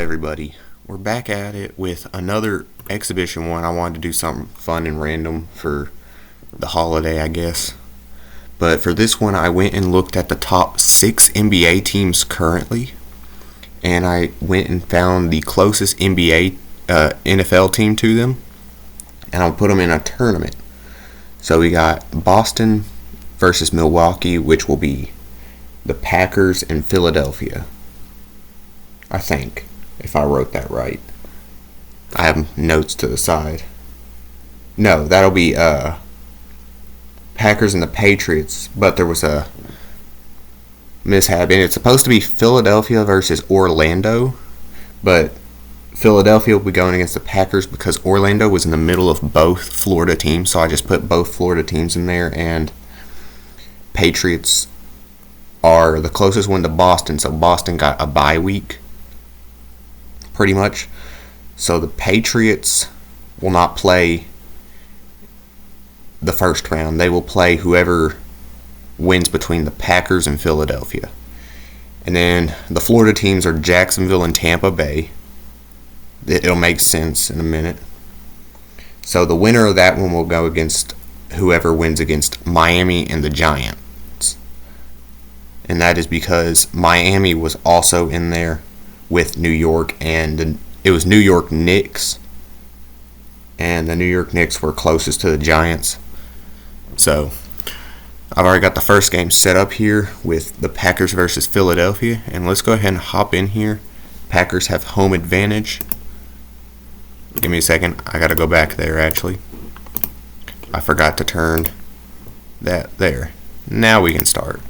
everybody? We're back at it with another exhibition one. I wanted to do something fun and random for the holiday, I guess. But for this one, I went and looked at the top 6 NBA teams currently. And I went and found the closest NFL team to them. And I'll put them in a tournament. So we got Boston versus Milwaukee, which will be the Packers and Philadelphia. I think, if I wrote that right. I have notes to the side. No, that'll be Packers and the Patriots, but there was a mishap, and it's supposed to be Philadelphia versus Orlando, but Philadelphia will be going against the Packers because Orlando was in the middle of both Florida teams, so I just put both Florida teams in there, and Patriots are the closest one to Boston, so Boston got a bye week, pretty much. So the Patriots will not play the first round. They will play whoever wins between the Packers and Philadelphia. And then the Florida teams are Jacksonville and Tampa Bay. It'll make sense in a minute. So the winner of that one will go against whoever wins against Miami and the Giants. And that is because Miami was also in there with New York, and it was New York Knicks, and the New York Knicks were closest to the Giants. So I've already got the first game set up here with the Packers versus Philadelphia, and let's go ahead and hop in here. Packers have home advantage. Give me a second. I got to go back there, actually. I forgot to turn that there. Now we can start.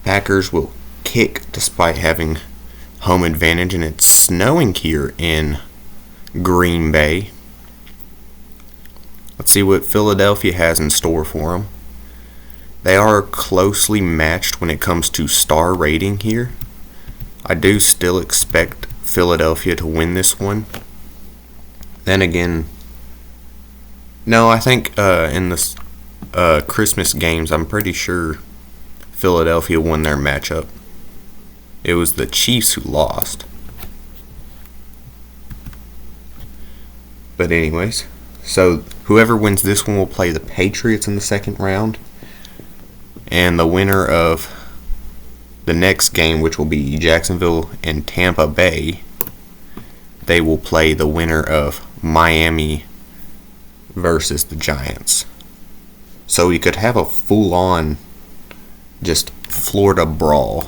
Packers will kick despite having home advantage, and it's snowing here in Green Bay. Let's see what Philadelphia has in store for them. They are closely matched when it comes to star rating here. I do still expect Philadelphia to win this one. Then again, no, I think in the Christmas games, I'm pretty sure Philadelphia won their matchup. It was the Chiefs who lost. But anyways, so whoever wins this one will play the Patriots in the second round. And the winner of the next game, which will be Jacksonville and Tampa Bay, they will play the winner of Miami versus the Giants. So we could have a full-on just Florida brawl.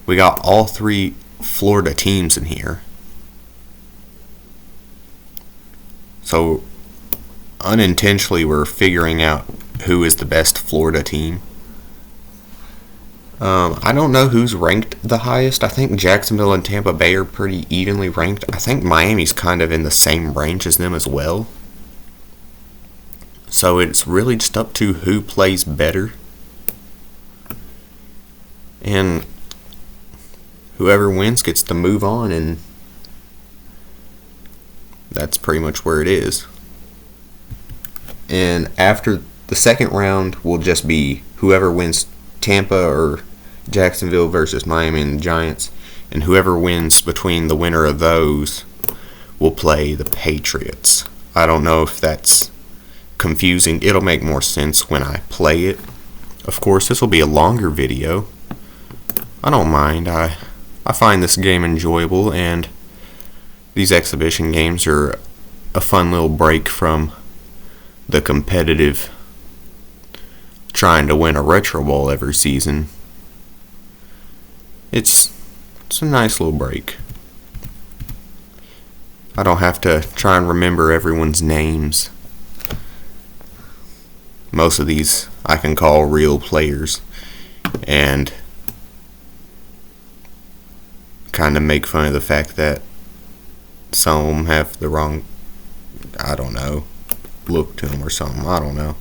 We got all 3 Florida teams in here. So unintentionally we're figuring out who is the best Florida team. I don't know who's ranked the highest. I think Jacksonville and Tampa Bay are pretty evenly ranked. I think Miami's kind of in the same range as them as well. So it's really just up to who plays better. And whoever wins gets to move on, and that's pretty much where it is. And after the second round will just be whoever wins Tampa or Jacksonville versus Miami and the Giants, and whoever wins between the winner of those will play the Patriots. I don't know if that's confusing. It'll make more sense when I play it. Of course, this will be a longer video. I don't mind. I find this game enjoyable, and these exhibition games are a fun little break from the competitive trying to win a Retro Bowl every season. It's a nice little break. I don't have to try and remember everyone's names. Most of these I can call real players and kind of make fun of the fact that some of them have the wrong, I don't know, look to them or something. I don't know.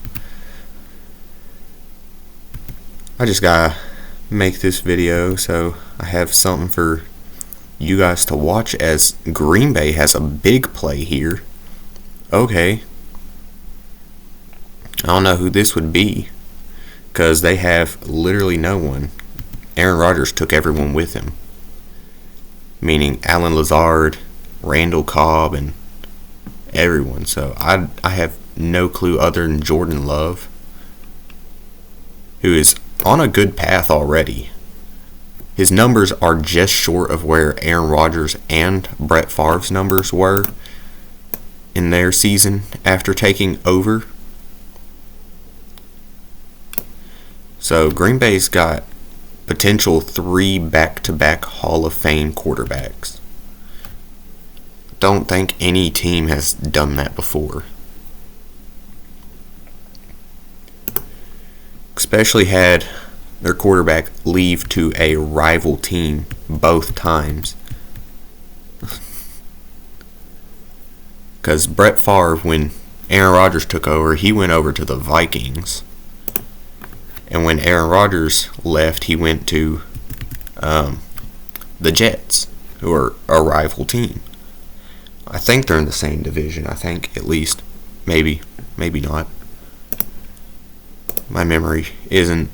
I just gotta make this video so I have something for you guys to watch, as Green Bay has a big play here. Okay. I don't know who this would be, because they have literally no one. Aaron Rodgers took everyone with him. meaning Alan Lazard, Randall Cobb, and everyone. So I have no clue other than Jordan Love, who is on a good path already. His numbers are just short of where Aaron Rodgers and Brett Favre's numbers were in their season after taking over. So Green Bay's got potential 3 back-to-back Hall of Fame quarterbacks. Don't think any team has done that before. Especially had their quarterback leave to a rival team both times. Because Brett Favre, when Aaron Rodgers took over, he went over to the Vikings. And when Aaron Rodgers left, he went to the Jets, who are a rival team. I think they're in the same division. I think, at least. Maybe not. My memory isn't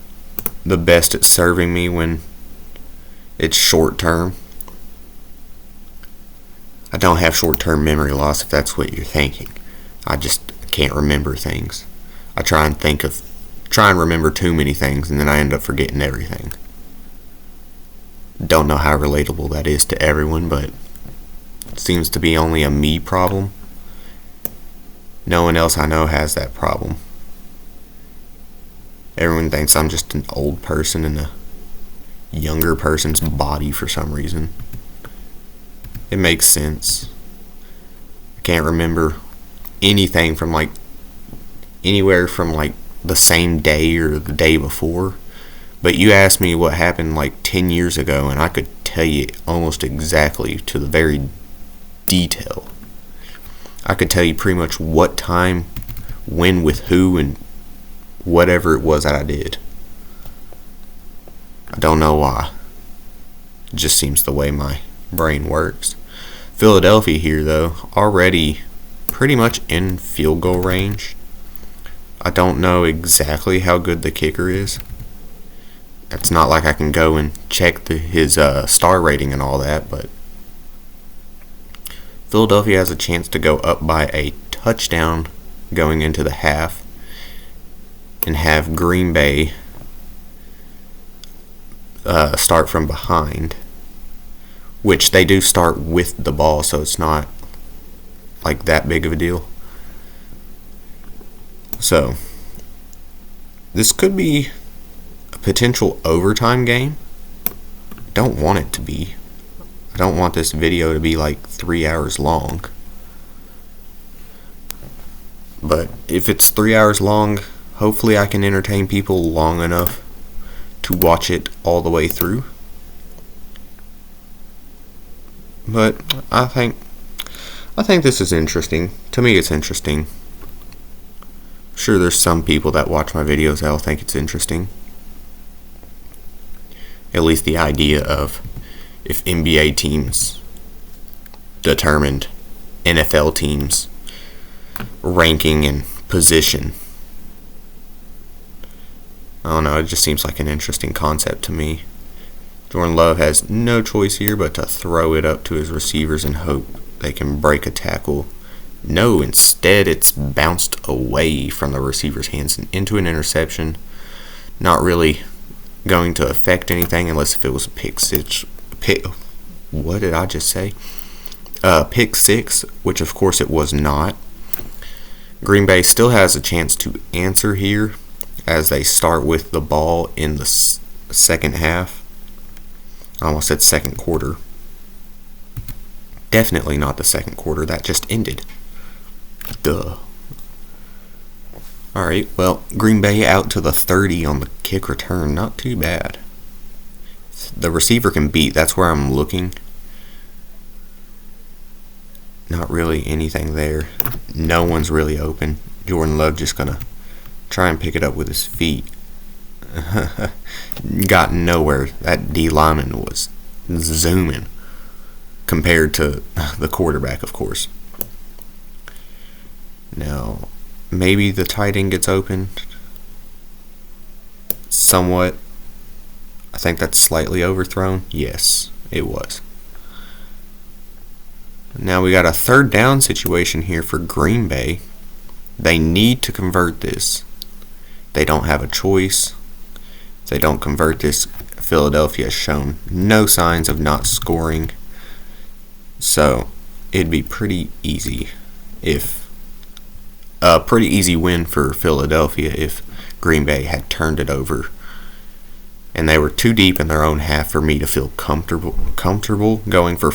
the best at serving me when it's short term. I don't have short-term memory loss, if that's what you're thinking. I just can't remember things. I try and remember too many things, and then I end up forgetting everything. Don't know how relatable that is to everyone, but it seems to be only a me problem. No one else I know has that problem. Everyone thinks I'm just an old person in a younger person's body for some reason. It makes sense. I can't remember anything from anywhere from the same day or the day before. But you asked me what happened 10 years ago, and I could tell you almost exactly to the very detail. I could tell you pretty much what time, when, with who, and whatever it was that I did. I don't know why. It just seems the way my brain works. Philadelphia here, though, already pretty much in field goal range. I don't know exactly how good the kicker is. It's not like I can go and check his star rating and all that, but Philadelphia has a chance to go up by a touchdown going into the half and have Green Bay start from behind, which they do start with the ball, so it's not that big of a deal. So this could be a potential overtime game. Don't want it to be. I don't want this video to be 3 hours long. But if it's 3 hours long, hopefully I can entertain people long enough to watch it all the way through. But I think this is interesting. To me, it's interesting. I'm sure there's some people that watch my videos that'll think it's interesting. At least the idea of if NBA teams determined NFL teams' ranking and position. I don't know, it just seems like an interesting concept to me. Jordan Love has no choice here but to throw it up to his receivers and hope they can break a tackle. No, instead it's bounced away from the receiver's hands and into an interception. Not really going to affect anything unless if it was a pick six. What did I just say? Pick six, which of course it was not. Green Bay still has a chance to answer here as they start with the ball in the second half. I almost said second quarter. Definitely not the second quarter. That just ended. Duh. Alright, well, Green Bay out to the 30 on the kick return. Not too bad. The receiver can beat. That's where I'm looking. Not really anything there. No one's really open. Jordan Love just going to try and pick it up with his feet. Got nowhere. That D lineman was zooming compared to the quarterback, of course. Now, maybe the tight end gets open somewhat. I think that's slightly overthrown. Yes, it was. Now we got a third down situation here for Green Bay. They need to convert this. They don't have a choice. If they don't convert this, Philadelphia has shown no signs of not scoring. So it'd be pretty easy pretty easy win for Philadelphia if Green Bay had turned it over. And they were too deep in their own half for me to feel comfortable going for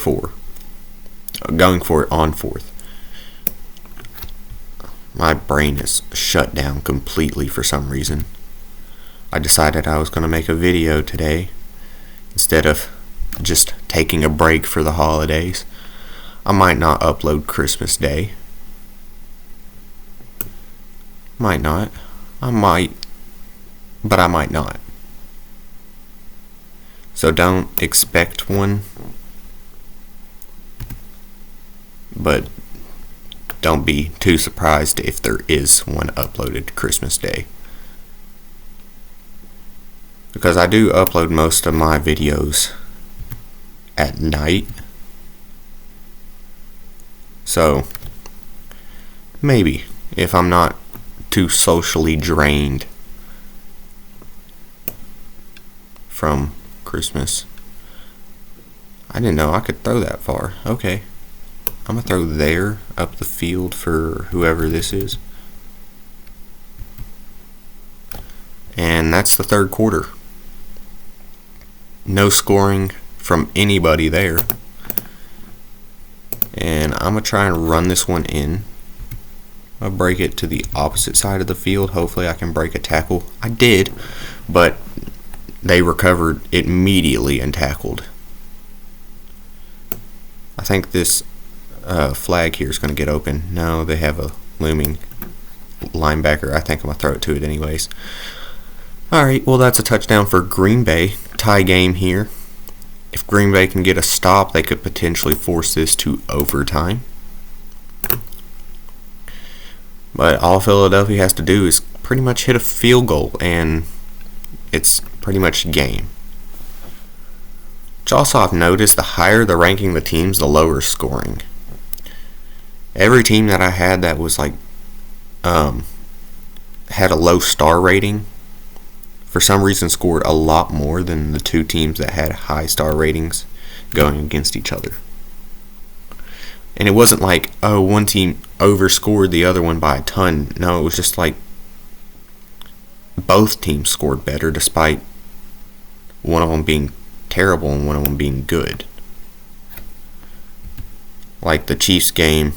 it on fourth. My brain is shut down completely for some reason. I decided I was going to make a video today instead of just taking a break for the holidays. I might not upload Christmas Day. Might not. I might. But I might not. So don't expect one. But don't be too surprised if there is one uploaded Christmas Day. Because I do upload most of my videos at night. So maybe if I'm not too socially drained from Christmas. I didn't know I could throw that far. Okay. I'm going to throw there up the field for whoever this is. And that's the third quarter. No scoring from anybody there. And I'm going to try and run this one in. I'll break it to the opposite side of the field. Hopefully I can break a tackle. I did, but they recovered immediately and tackled. I think this flag here is going to get open. No, they have a looming linebacker. I think I'm going to throw it to it anyways. Alright, well that's a touchdown for Green Bay. Tie game here. If Green Bay can get a stop, they could potentially force this to overtime. But all Philadelphia has to do is pretty much hit a field goal, and it's pretty much game. Which also I've noticed, the higher the ranking the teams, the lower scoring. Every team that I had that was like had a low star rating, for some reason scored a lot more than the two teams that had high star ratings going against each other. And it wasn't like, oh, one team overscored the other one by a ton. No, it was just like both teams scored better despite one of them being terrible and one of them being good. Like the Chiefs game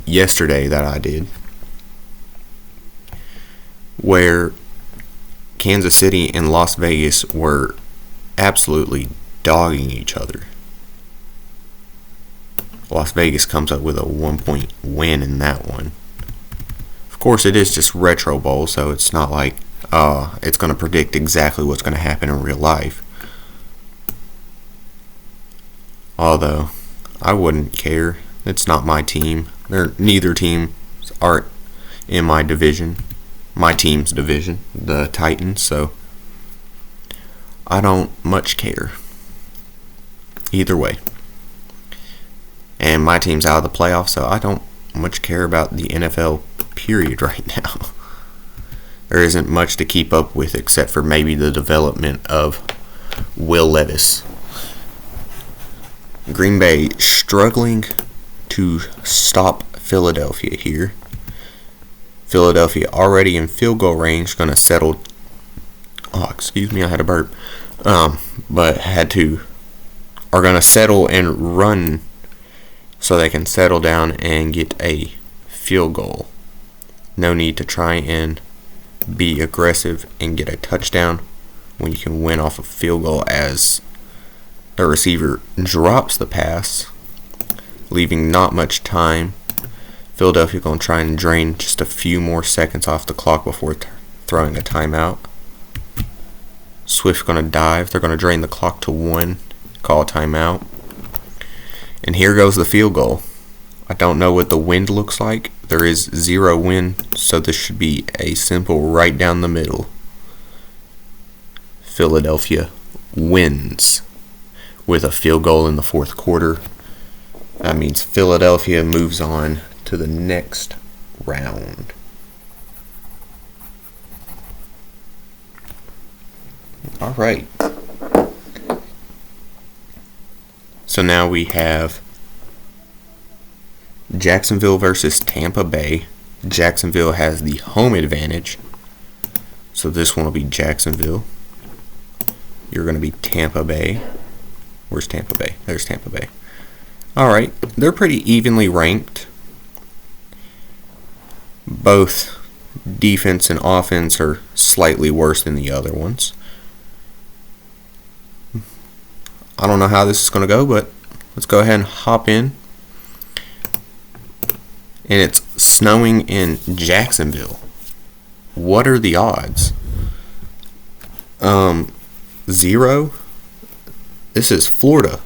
yesterday that I did, where Kansas City and Las Vegas were absolutely dogging each other. Las Vegas comes up with a 1-point win in that one. Of course, it is just Retro Bowl, so it's not like it's going to predict exactly what's going to happen in real life. Although, I wouldn't care. It's not my team. Neither team are in my division. My team's division, the Titans, so I don't much care. Either way. And my team's out of the playoffs, so I don't much care about the NFL period right now. There isn't much to keep up with except for maybe the development of Will Levis. Green Bay struggling to stop Philadelphia here. Philadelphia already in field goal range, going to settle. Oh, excuse me, I had a burp. But are going to settle and run so they can settle down and get a field goal. No need to try and be aggressive and get a touchdown when you can win off a field goal, as the receiver drops the pass, leaving not much time. Philadelphia going to try and drain just a few more seconds off the clock before throwing a timeout. Swift going to dive. They're going to drain the clock to 1, call a timeout. And here goes the field goal. I don't know what the wind looks like. There is 0 wind, so this should be a simple right down the middle. Philadelphia wins with a field goal in the fourth quarter. That means Philadelphia moves on to the next round. All right. So now we have Jacksonville versus Tampa Bay. Jacksonville has the home advantage. So this one will be Jacksonville. You're going to be Tampa Bay. Where's Tampa Bay? There's Tampa Bay. Alright, they're pretty evenly ranked. Both defense and offense are slightly worse than the other ones. I don't know how this is going to go, but let's go ahead and hop in. And it's snowing in Jacksonville. What are the odds? 0. This is Florida.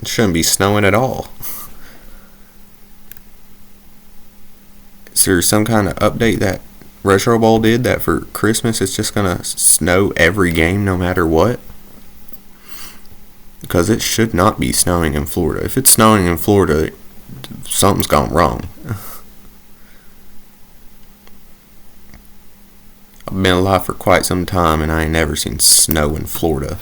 It shouldn't be snowing at all. Is there some kind of update that Retro Bowl did that for Christmas it's just going to snow every game no matter what? Because it should not be snowing in Florida. If it's snowing in Florida, something's gone wrong. I've been alive for quite some time and I ain't never seen snow in Florida.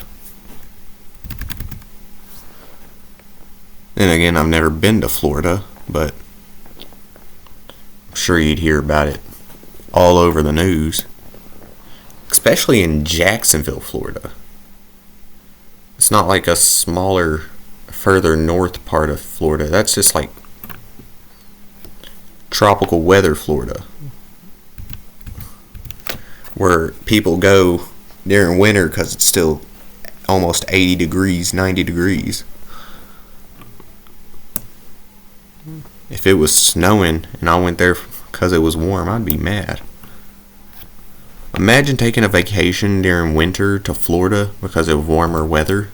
Then again, I've never been to Florida, but I'm sure you'd hear about it all over the news. Especially in Jacksonville, Florida. It's not like a smaller, further north part of Florida. That's just like tropical weather Florida, where people go during winter because it's still almost 80 degrees, 90 degrees. If it was snowing and I went there because it was warm, I'd be mad. Imagine taking a vacation during winter to Florida because of warmer weather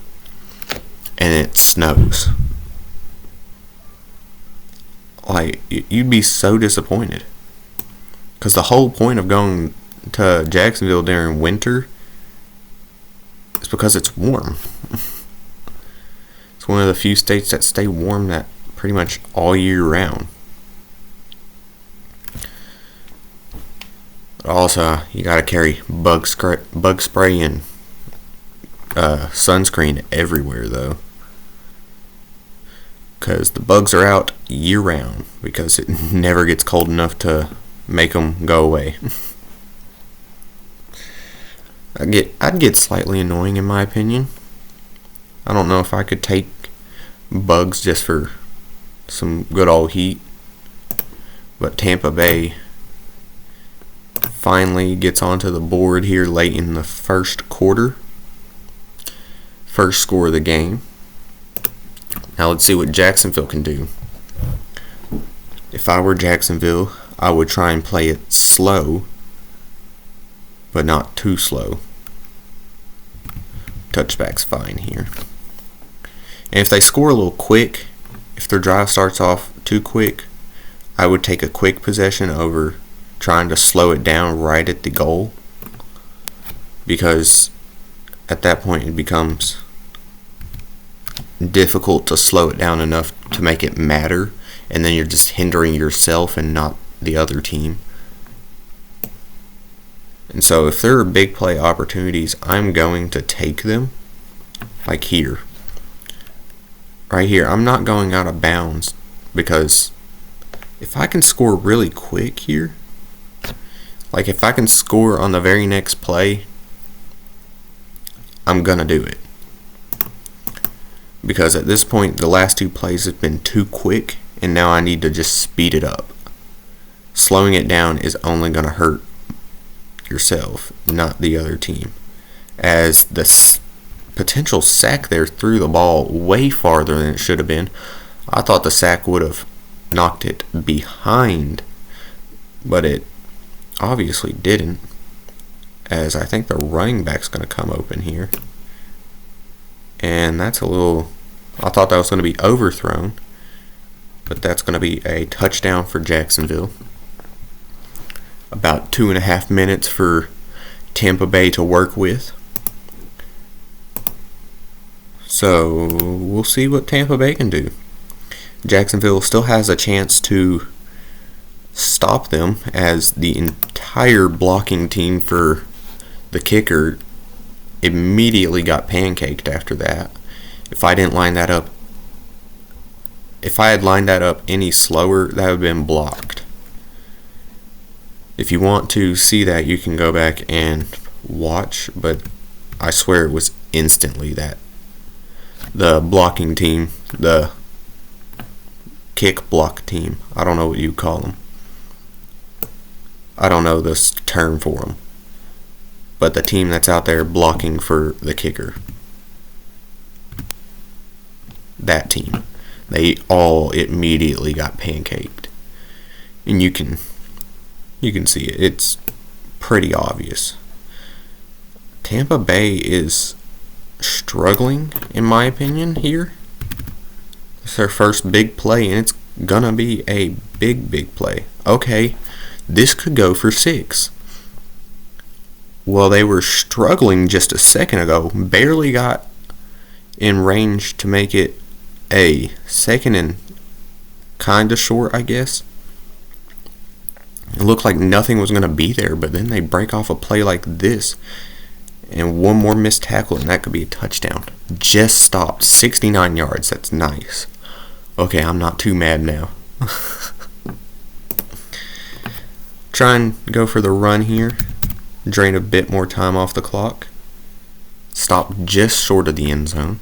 and it snows. Like, you'd be so disappointed. Because the whole point of going to Jacksonville during winter is because it's warm. It's one of the few states that stay warm that pretty much all year round. But also, you gotta carry bug spray and sunscreen everywhere though, because the bugs are out year round because it never gets cold enough to make them go away. I'd get slightly annoying in my opinion. I don't know if I could take bugs just for some good old heat. But Tampa Bay finally gets onto the board here late in the first quarter. First score of the game. Now let's see what Jacksonville can do. If I were Jacksonville, I would try and play it slow, but not too slow. Touchback's fine here. And if they score a little quick, if their drive starts off too quick, I would take a quick possession over trying to slow it down right at the goal, because at that point it becomes difficult to slow it down enough to make it matter, and then you're just hindering yourself and not the other team. And so if there are big play opportunities, I'm going to take them. Like here. Right here, I'm not going out of bounds, because if I can score really quick here, like if I can score on the very next play, I'm gonna do it. Because at this point, the last two plays have been too quick, and now I need to just speed it up. Slowing it down is only gonna hurt yourself, not the other team, as the potential sack there threw the ball way farther than it should have been. I thought the sack would have knocked it behind, but it obviously didn't, as I think the running back's going to come open here. And that's a little, I thought that was going to be overthrown, but that's going to be a touchdown for Jacksonville. About 2.5 minutes for Tampa Bay to work with. So we'll see what Tampa Bay can do. Jacksonville still has a chance to stop them, as the entire blocking team for the kicker immediately got pancaked after that. If I had lined that up any slower, that would have been blocked. If you want to see that, you can go back and watch, but I swear it was instantly that the blocking team, the kick block team, I don't know what you call them. I don't know this term for them. But the team that's out there blocking for the kicker, that team, they all immediately got pancaked. And you can see it. It's pretty obvious. Tampa Bay is struggling, in my opinion, here. It's their first big play, and it's gonna be a big play. Okay, this could go for 6. Well, they were struggling just a second ago. Barely got in range to make it a second and kind of short, I guess. It looked like nothing was going to be there, but then they break off a play like this. And one more missed tackle, and that could be a touchdown. Just stopped. 69 yards. That's nice. Okay, I'm not too mad now. Try and go for the run here. Drain a bit more time off the clock. Stop just short of the end zone.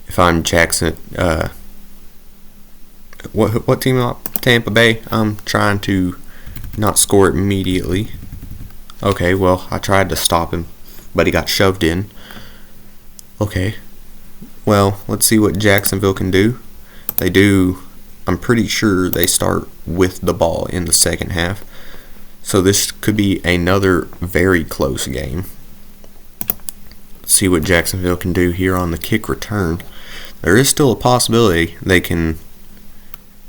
If I'm Jackson, what team up? Tampa Bay. I'm trying to not score immediately. Okay, well, I tried to stop him, but he got shoved in. Okay. Well, let's see what Jacksonville can do. They do. I'm pretty sure they start with the ball in the second half. So this could be another very close game. Let's see what Jacksonville can do here on the kick return. There is still a possibility they can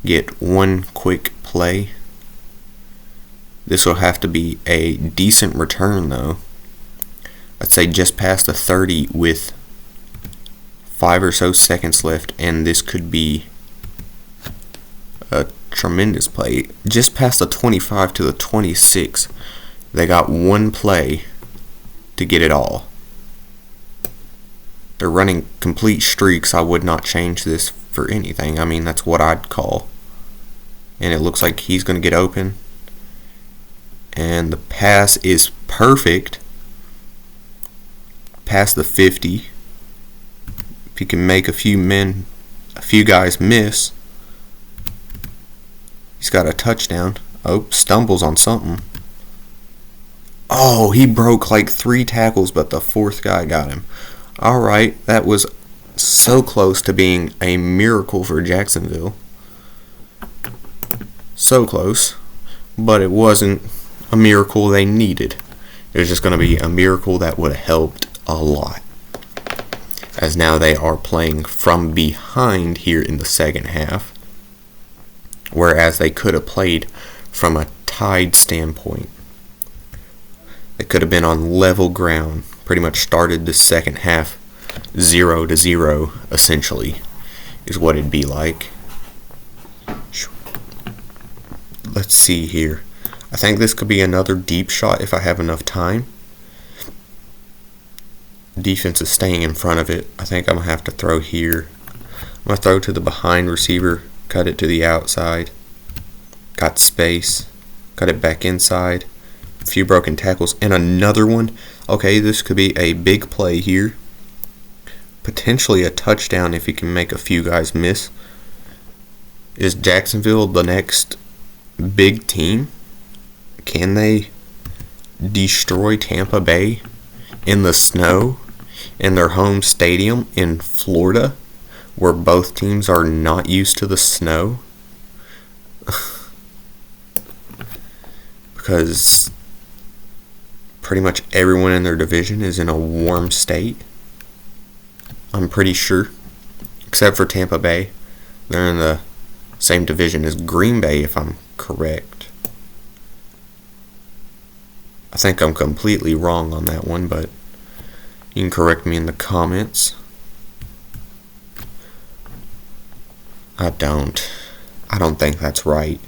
get one quick play. This will have to be a decent return, though. Let's say just past the 30 with 5 or so seconds left, and this could be a tremendous play. Just past the 25 to the 26, they got one play to get it all. They're running complete streaks. I would not change this for anything. I mean, that's what I'd call. And it looks like he's going to get open. And the pass is perfect. Past the 50. If he can make a few guys miss. He's got a touchdown. Oh, stumbles on something. Oh, he broke like 3 tackles, but the 4th guy got him. Alright, that was so close to being a miracle for Jacksonville. So close. But it wasn't a miracle they needed. It was just going to be a miracle that would have helped a lot. As now they are playing from behind here in the second half. Whereas they could have played from a tied standpoint. They could have been on level ground. Pretty much started the second half 0-0, essentially, is what it'd be like. Let's see here. I think this could be another deep shot if I have enough time. Defense is staying in front of it. I think I'm going to have to throw here. I'm going to throw to the behind receiver. Cut it to the outside. Got space. Cut it back inside. A few broken tackles. And another one. Okay, this could be a big play here. Potentially a touchdown if he can make a few guys miss. Is Jacksonville the next big team? Can they destroy Tampa Bay in the snow in their home stadium in Florida, where both teams are not used to the snow? Because pretty much everyone in their division is in a warm state. I'm pretty sure. Except for Tampa Bay. They're in the same division as Green Bay, if I'm correct. I think I'm completely wrong on that one, but you can correct me in the comments. I don't think that's right.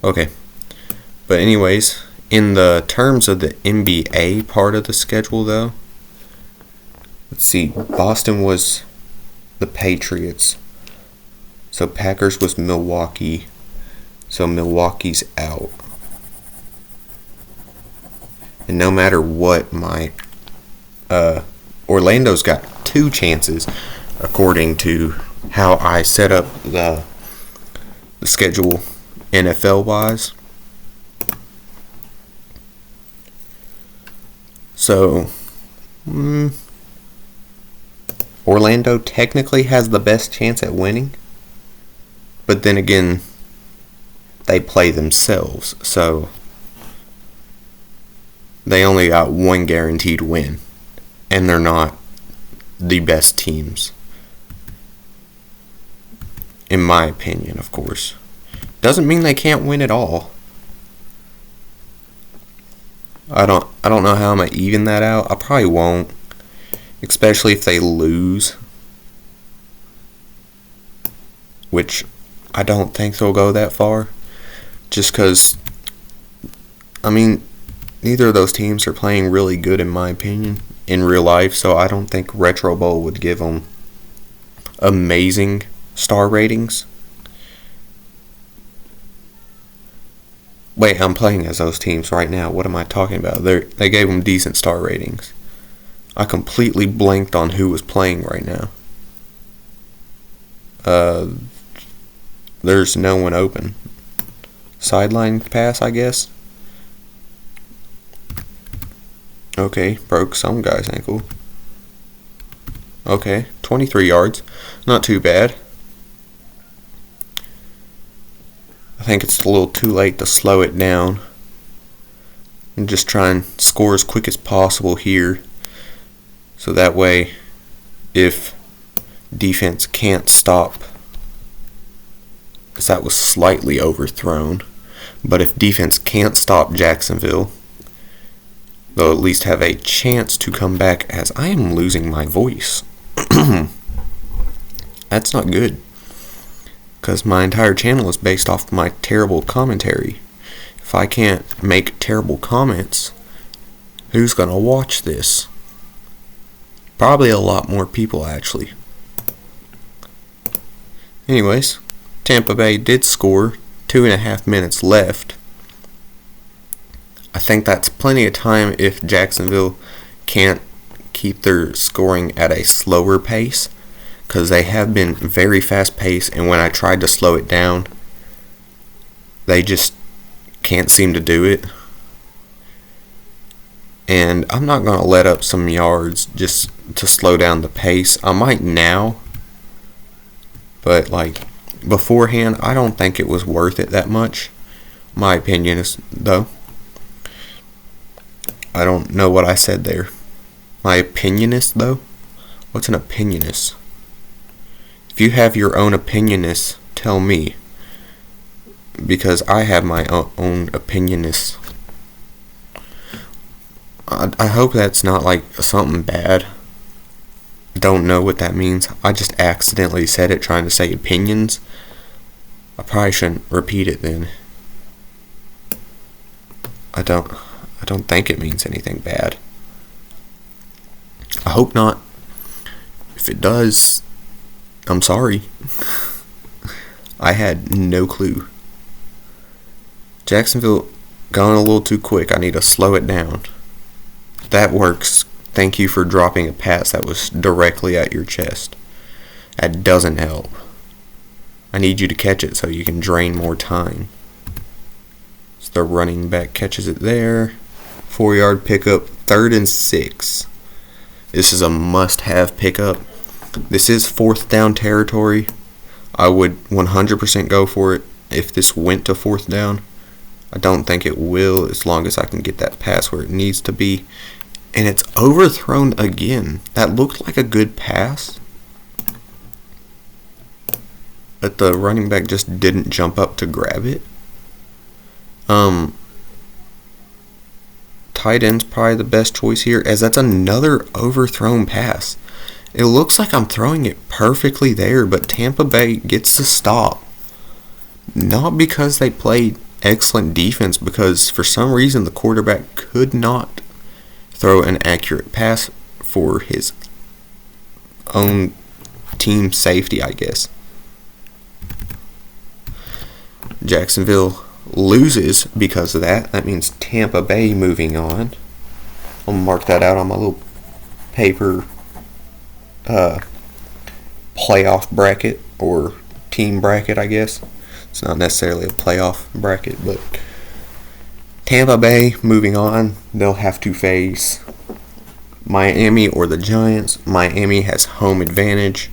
Okay. But anyways, in the terms of the NBA part of the schedule though, let's see, Boston was the Patriots. So Packers was Milwaukee. So Milwaukee's out. And no matter what, my Orlando's got 2 chances according to how I set up the schedule NFL wise. So Orlando technically has the best chance at winning, but then again, they play themselves, so they only got 1 guaranteed win, and they're not the best teams, in my opinion, of course. Doesn't mean they can't win at all. I don't know how I'm gonna even that out. I probably won't, especially if they lose, which I don't think they'll go that far. Just because, I mean, neither of those teams are playing really good in my opinion in real life, so I don't think Retro Bowl would give them amazing star ratings. Wait, I'm playing as those teams right now. What am I talking about? They gave them decent star ratings. I completely blanked on who was playing right now. There's no one open. Sideline pass, I guess. Okay, broke some guy's ankle. Okay, 23 yards. Not too bad. I think it's a little too late to slow it down. And just try and score as quick as possible here. So that way, if defense can't stop, because that was slightly overthrown, but if defense can't stop Jacksonville, they'll at least have a chance to come back, as I am losing my voice. That's not good, because my entire channel is based off my terrible commentary. If I can't make terrible comments, who's going to watch this? Probably a lot more people, actually. Anyways, Tampa Bay did score. 2.5 minutes left. I think that's plenty of time if Jacksonville can't keep their scoring at a slower pace, because they have been very fast paced, and when I tried to slow it down, they just can't seem to do it. And I'm not going to let up some yards just to slow down the pace. I might now, but like beforehand, I don't think it was worth it that much. My opinion is, though. I don't know what I said there. My opinionist, though? What's an opinionist? If you have your own opinionist, tell me. Because I have my own opinionist. I hope that's not like something bad. Don't know what that means. I just accidentally said it trying to say opinions. I probably shouldn't repeat it then. I don't think it means anything bad. I hope not. If it does, I'm sorry. I had no clue. Jacksonville gone a little too quick. I need to slow it down. That works. Thank you for dropping a pass that was directly at your chest. That doesn't help. I need you to catch it so you can drain more time. So the running back catches it there. 4-yard pickup, 3rd and 6. This is a must-have pickup. This is 4th down territory. I would 100% go for it if this went to 4th down. I don't think it will, as long as I can get that pass where it needs to be. And it's overthrown again. That looked like a good pass, but the running back just didn't jump up to grab it. Tight end's probably the best choice here, as that's another overthrown pass. It looks like I'm throwing it perfectly there, but Tampa Bay gets the stop. Not because they played excellent defense, because for some reason the quarterback could not throw an accurate pass for his own team safety, I guess. Jacksonville loses because of that. That means Tampa Bay moving on. I'll mark that out on my little paper playoff bracket, or team bracket, I guess. It's not necessarily a playoff bracket, but Tampa Bay moving on. They'll have to face Miami or the Giants. Miami has home advantage.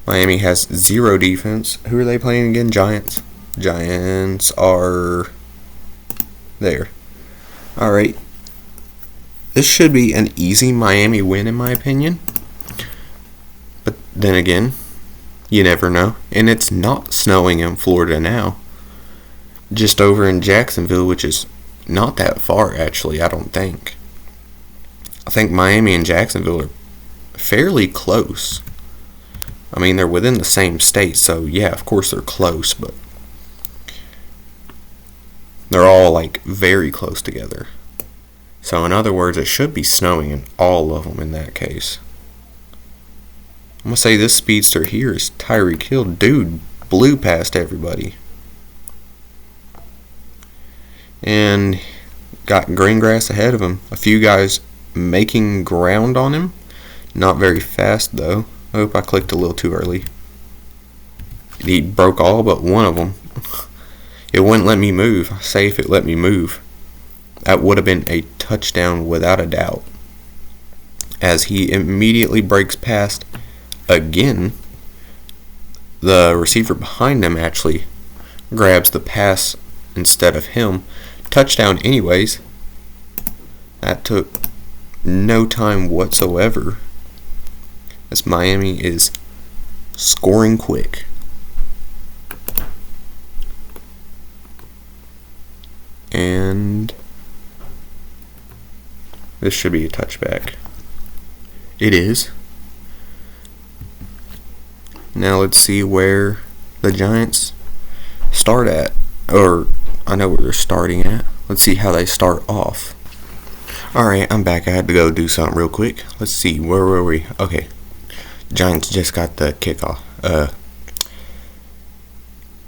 Miami has 0 defense. Who are they playing again? Giants. Giants are there. Alright. This should be an easy Miami win, in my opinion. But then again, you never know. And it's not snowing in Florida now. Just over in Jacksonville, which is not that far, actually, I don't think. I think Miami and Jacksonville are fairly close. I mean, they're within the same state, so yeah, of course they're close, but they're all like very close together. So in other words, it should be snowing in all of them in that case. I'm going to say this speedster here is Tyreek Hill. Dude blew past everybody. And got green grass ahead of him. A few guys making ground on him. Not very fast though. I hope I clicked a little too early. He broke all but one of them. It wouldn't let me move. Say if it let me move, that would have been a touchdown without a doubt. As he immediately breaks past again, the receiver behind him actually grabs the pass instead of him. Touchdown anyways. That took no time whatsoever, as Miami is scoring quick. And this should be a touchback. It is. Now let's see where the Giants start at. Or, I know where they're starting at. Let's see how they start off. Alright, I'm back. I had to go do something real quick. Let's see, where were we? Okay. Giants just got the kickoff.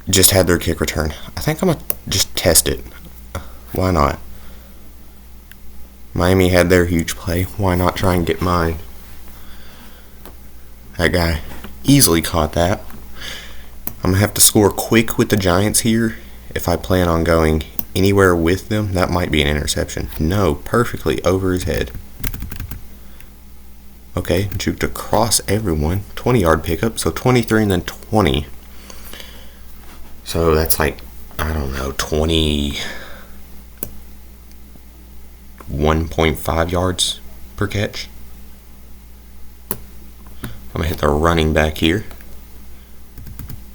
Just had their kick return. I think I'm going to just test it. Why not? Miami had their huge play. Why not try and get mine? That guy easily caught that. I'm going to have to score quick with the Giants here if I plan on going anywhere with them. That might be an interception. No, perfectly over his head. Okay, juked across everyone. 20-yard pickup, so 23 and then 20. So that's like, I don't know, 21.5 yards per catch. I'm going to hit the running back here.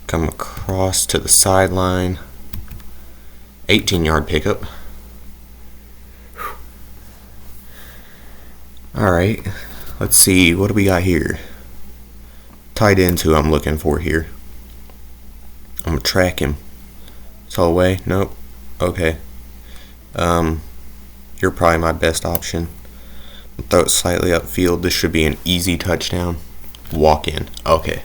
Come across to the sideline. 18-yard pickup. Alright, let's see, what do we got here? Tight ends who I'm looking for here. I'm going to track him. It's all away? Nope. Okay. You're probably my best option. I'll throw it slightly upfield. This should be an easy touchdown. Walk in. Okay.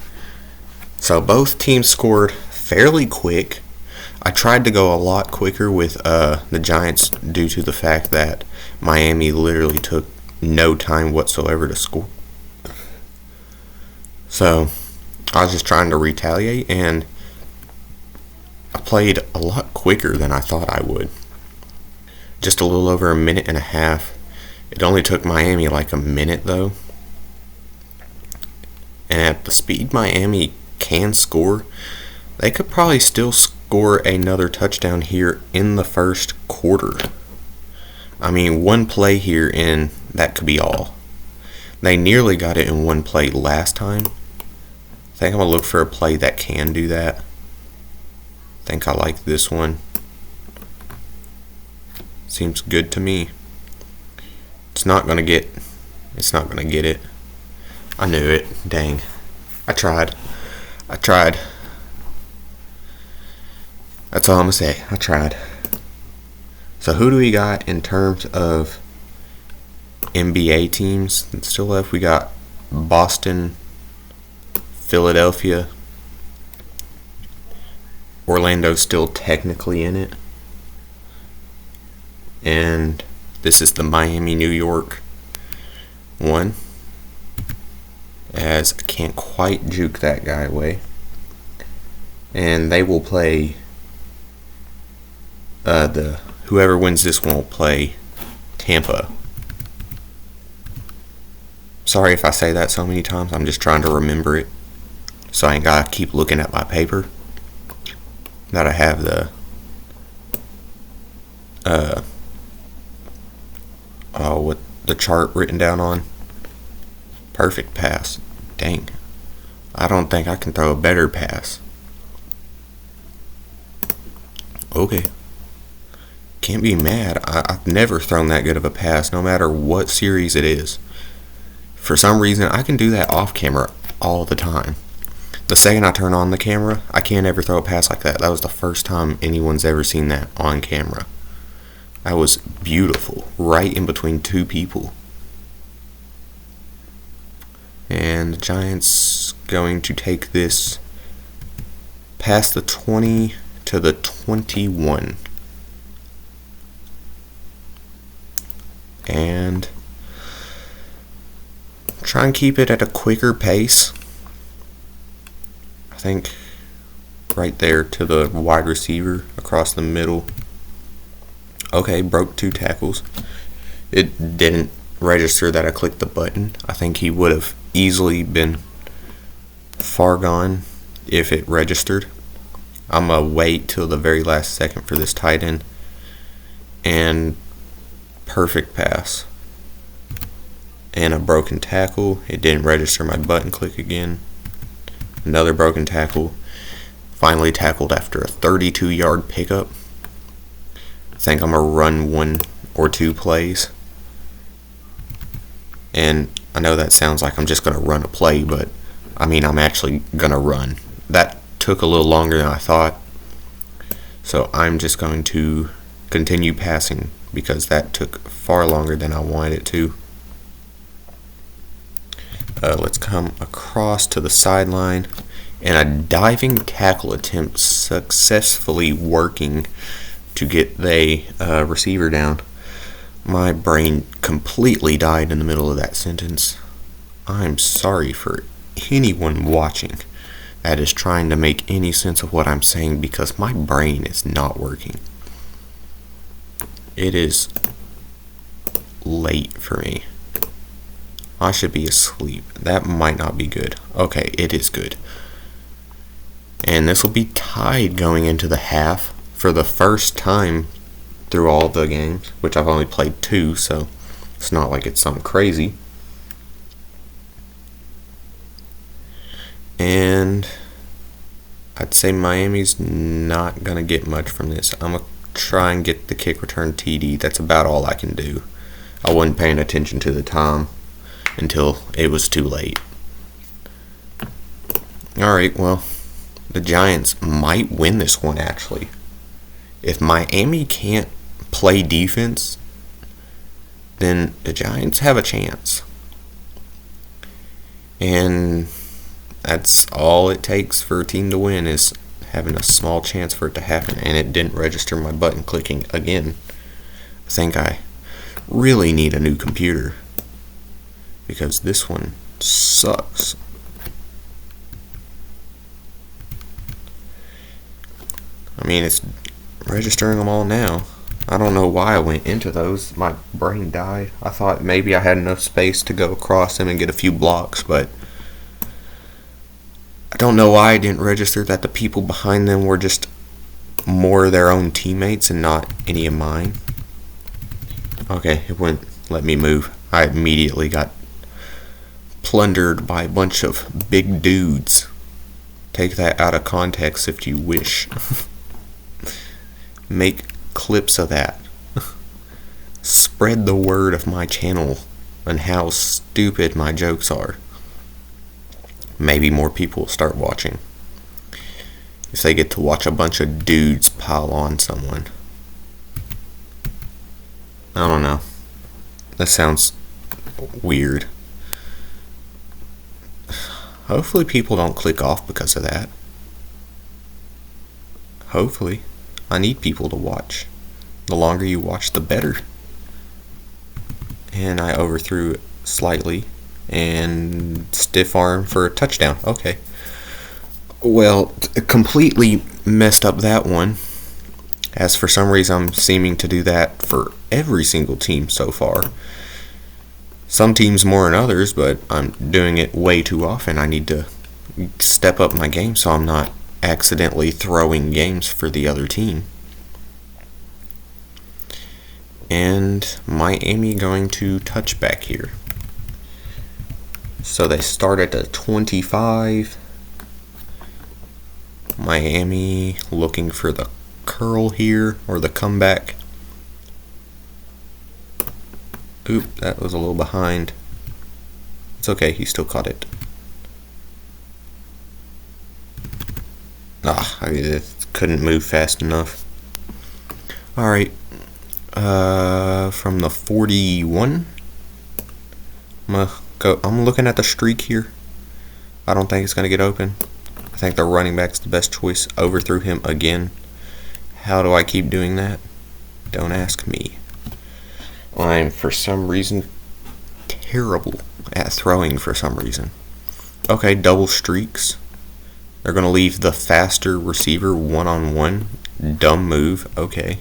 So both teams scored fairly quick. I tried to go a lot quicker with the Giants due to the fact that Miami literally took no time whatsoever to score. So I was just trying to retaliate, and I played a lot quicker than I thought I would. Just a little over a minute and a half. It only took Miami like a minute though. And at the speed Miami can score, they could probably still score another touchdown here in the first quarter. I mean, one play here and that could be all. They nearly got it in one play last time. I think I'm going to look for a play that can do that. I think I like this one. Seems good to me. It's not going to get It's not gonna get it. I knew it. Dang. I tried. That's all I'm gonna say. I tried. So who do we got in terms of NBA teams that's still left? We got Boston, Philadelphia. Orlando's still technically in it. And this is the Miami, New York one. As I can't quite juke that guy away. And they will play whoever wins this one will play Tampa. Sorry if I say that so many times. I'm just trying to remember it, so I ain't gotta keep looking at my paper that I have with the chart written down on. Perfect pass. Dang. I don't think I can throw a better pass. Okay. Can't be mad. I've never thrown that good of a pass, no matter what series it is. For some reason, I can do that off camera all the time. The second I turn on the camera, I can't ever throw a pass like that. That was the first time anyone's ever seen that on camera. That was beautiful. Right in between two people. And the Giants going to take this past the 20 to the 21. And try and keep it at a quicker pace. I think right there to the wide receiver across the middle. Okay, broke 2 tackles. It didn't register that I clicked the button. I think he would have easily been far gone if it registered. I'm going to wait till the very last second for this tight end. And perfect pass. And a broken tackle. It didn't register my button click again. Another broken tackle. Finally tackled after a 32-yard pickup. I think I'm going to run 1 or 2 plays. And I know that sounds like I'm just going to run a play, but I mean I'm actually going to run. That took a little longer than I thought. So I'm just going to continue passing because that took far longer than I wanted it to. Let's come across to the sideline. And a diving tackle attempt successfully working to get the receiver down. My brain completely died in the middle of that sentence. I'm sorry for anyone watching that is trying to make any sense of what I'm saying because my brain is not working. It is late for me. I should be asleep. That might not be good. Okay, it is good. And this will be tied going into the half for the first time through all the games, which I've only played 2, so it's not like it's something crazy. And I'd say Miami's not going to get much from this. I'm going to try and get the kick return TD. That's about all I can do. I wasn't paying attention to the time until it was too late. Alright, well, the Giants might win this one, actually. If Miami can't play defense, then the Giants have a chance. And that's all it takes for a team to win, is having a small chance for it to happen. And it didn't register my button clicking again. I think I really need a new computer, because this one sucks. I mean, it's registering them all now. I don't know why I went into those. My brain died. I thought maybe I had enough space to go across them and get a few blocks, but I don't know why I didn't register that the people behind them were just more their own teammates and not any of mine. Okay, it wouldn't let me move. I immediately got plundered by a bunch of big dudes. Take that out of context if you wish. Make clips of that. Spread the word of my channel and how stupid my jokes are, maybe more people will start watching. If they get to watch a bunch of dudes pile on someone. I don't know. That sounds weird. Hopefully people don't click off because of that. Hopefully. I need people to watch. The longer you watch, the better. And I overthrew it slightly and stiff arm for a touchdown. Okay. Well, completely messed up that one. As for some reason, I'm seeming to do that for every single team so far. Some teams more than others, but I'm doing it way too often. I need to step up my game so I'm not accidentally throwing games for the other team. And Miami going to touch back here. So they start at the 25. Miami looking for the curl here, or the comeback. Oop, that was a little behind. It's okay, he still caught it. I couldn't move fast enough. Alright. From the 41. I'm looking at the streak here. I don't think it's going to get open. I think the running back's the best choice. Overthrew him again. How do I keep doing that? Don't ask me. I'm, for some reason, terrible at throwing for some reason. Okay, double streaks. They're going to leave the faster receiver one-on-one. Dumb move. Okay.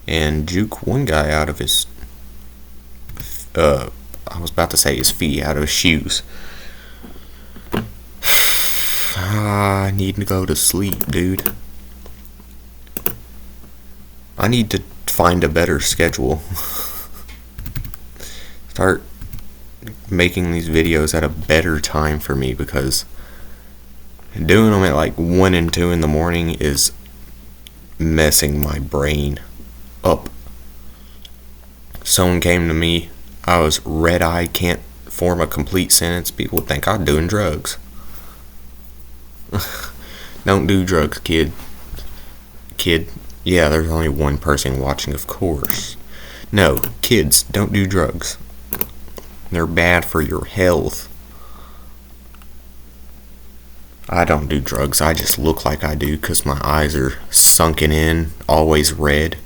And juke one guy out of his... I was about to say his feet, out of his shoes. I need to go to sleep, dude. I need to find a better schedule. Start making these videos at a better time for me, because doing them at like 1 and 2 in the morning is messing my brain up. Someone came to me, I was red-eyed, can't form a complete sentence. People would think I'm doing drugs. Don't do drugs, kid. Yeah, there's only one person watching, of course. No, kids, don't do drugs. They're bad for your health. I don't do drugs. I just look like I do because my eyes are sunken in, always red.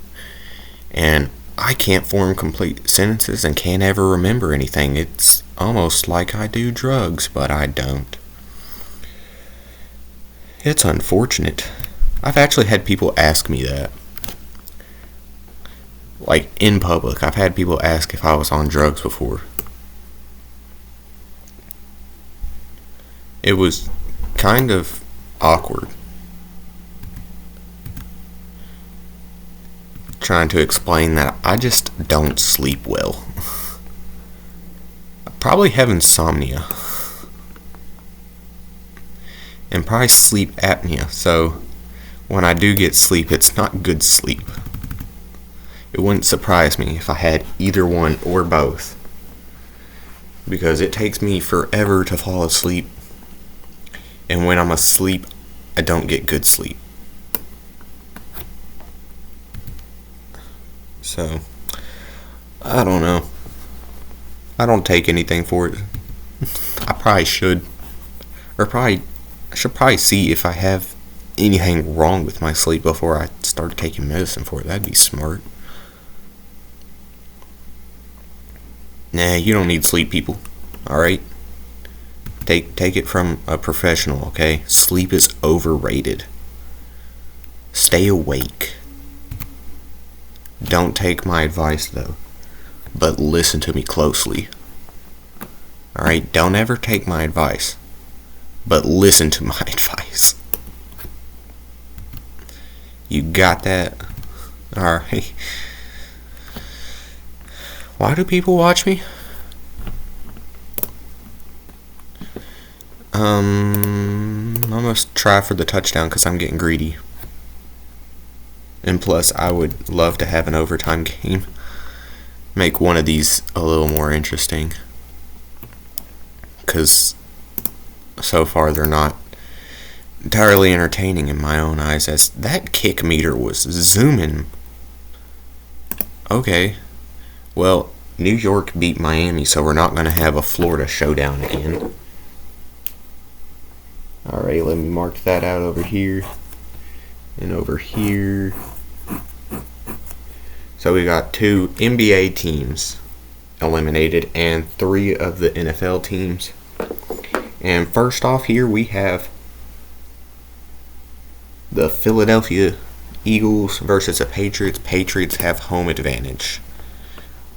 And I can't form complete sentences and can't ever remember anything. It's almost like I do drugs, but I don't. It's unfortunate. I've actually had people ask me that. Like, in public, I've had people ask if I was on drugs before. It was kind of awkward. Trying to explain that I just don't sleep well. I probably have insomnia. And probably sleep apnea, so when I do get sleep, it's not good sleep. It wouldn't surprise me if I had either one or both, because it takes me forever to fall asleep, and when I'm asleep, I don't get good sleep. So, I don't know. I don't take anything for it. I probably should. I should probably see if I have anything wrong with my sleep before I start taking medicine for it. That'd be smart. Nah, you don't need sleep, people. Alright? Take it from a professional, okay? Sleep is overrated. Stay awake. Don't take my advice, though. But listen to me closely. Alright? Don't ever take my advice. But listen to my advice. You got that? Alright. Why do people watch me? I'm gonna try for the touchdown because I'm getting greedy. And plus, I would love to have an overtime game. make one of these a little more interesting, because so far they're not entirely entertaining in my own eyes, as that kick meter was zooming. Okay, well, New York beat Miami, so we're not going to have a Florida showdown again. Alright, let me mark that out over here and over here. So we got 2 NBA teams eliminated and 3 of the NFL teams. And first off here we have the Philadelphia Eagles versus the Patriots. Patriots have home advantage.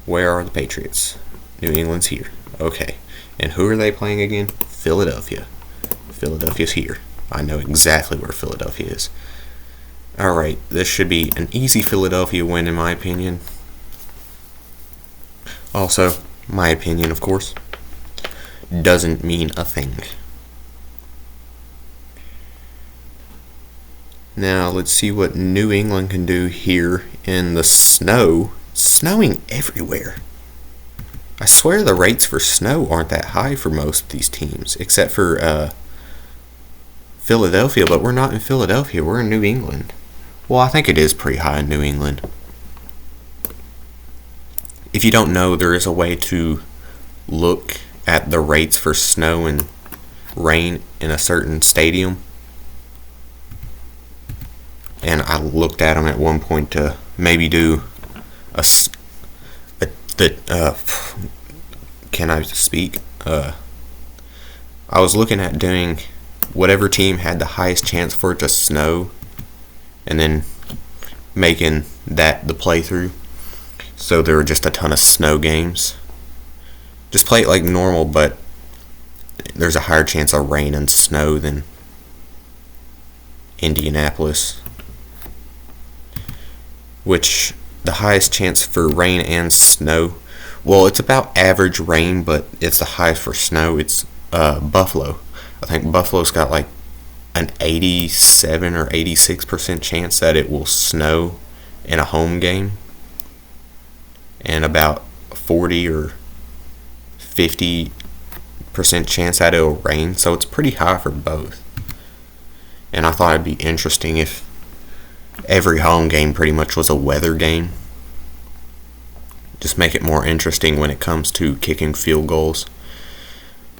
Where are the Patriots? New England's here. Okay. And who are they playing again? Philadelphia. Philadelphia's here. I know exactly where Philadelphia is. Alright, this should be an easy Philadelphia win in my opinion. Also, my opinion, of course, doesn't mean a thing. Now, let's see what New England can do here in the snow. It's snowing everywhere. I swear the rates for snow aren't that high for most of these teams, except for Philadelphia, but we're not in Philadelphia, we're in New England. Well, I think it is pretty high in New England. If you don't know, there is a way to look at the rates for snow and rain in a certain stadium. And I looked at them at one point to maybe do can I speak? I was looking at doing whatever team had the highest chance for it to snow, and then making that the playthrough. So there were just a ton of snow games. Just play it like normal, but there's a higher chance of rain and snow than Indianapolis. Which, the highest chance for rain and snow, well, it's about average rain, but it's the highest for snow. It's Buffalo. I think Buffalo's got like an 87 or 86% chance that it will snow in a home game, and about 40 or 50% chance that it'll rain. So it's pretty high for both. And I thought it'd be interesting if every home game pretty much was a weather game. Just make it more interesting when it comes to kicking field goals.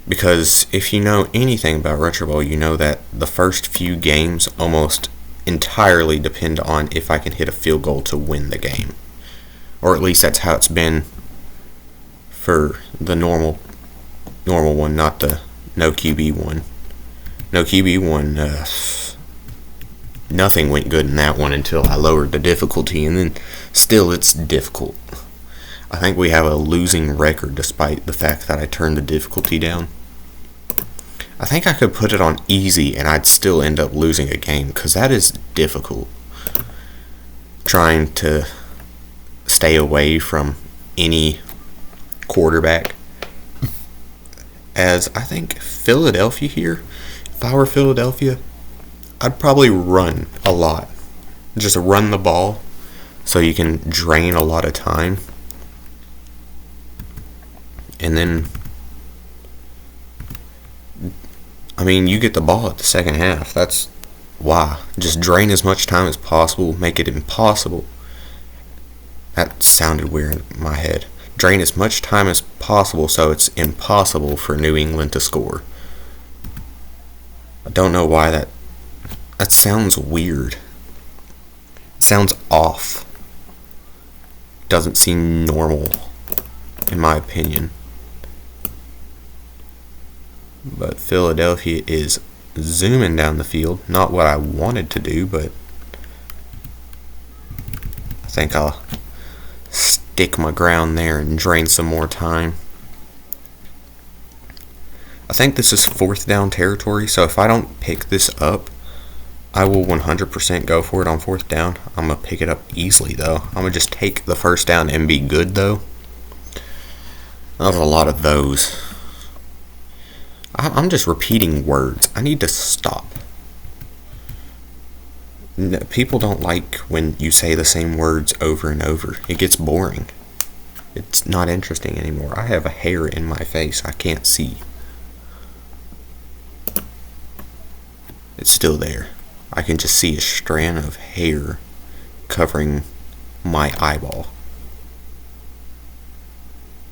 Because if you know anything about Retro Bowl, you know that the first few games almost entirely depend on if I can hit a field goal to win the game. Or at least that's how it's been for the normal one, not the no QB one. No QB one, nothing went good in that one until I lowered the difficulty, and then still it's difficult. I think we have a losing record despite the fact that I turned the difficulty down. I think I could put it on easy and I'd still end up losing a game, because that is difficult. Trying to stay away from any quarterback. As I think Philadelphia here, if I were Philadelphia, I'd probably run a lot. Just run the ball so you can drain a lot of time. And then, I mean, you get the ball at the second half. That's why. Just drain as much time as possible. Make it impossible. That sounded weird in my head. Drain as much time as possible so it's impossible for New England to score. I don't know why that sounds weird. It sounds off. Doesn't seem normal, in my opinion. But Philadelphia is zooming down the field. Not what I wanted to do, but I think I'll stick my ground there and drain some more time. I think this is 4th down territory, so if I don't pick this up, I will 100% go for it on 4th down. I'm going to pick it up easily, though. I'm going to just take the first down and be good, though. That was a lot of those. I'm just repeating words. I need to stop. People don't like when you say the same words over and over. It gets boring. It's not interesting anymore. I have a hair in my face I can't see. It's still there. I can just see a strand of hair covering my eyeball.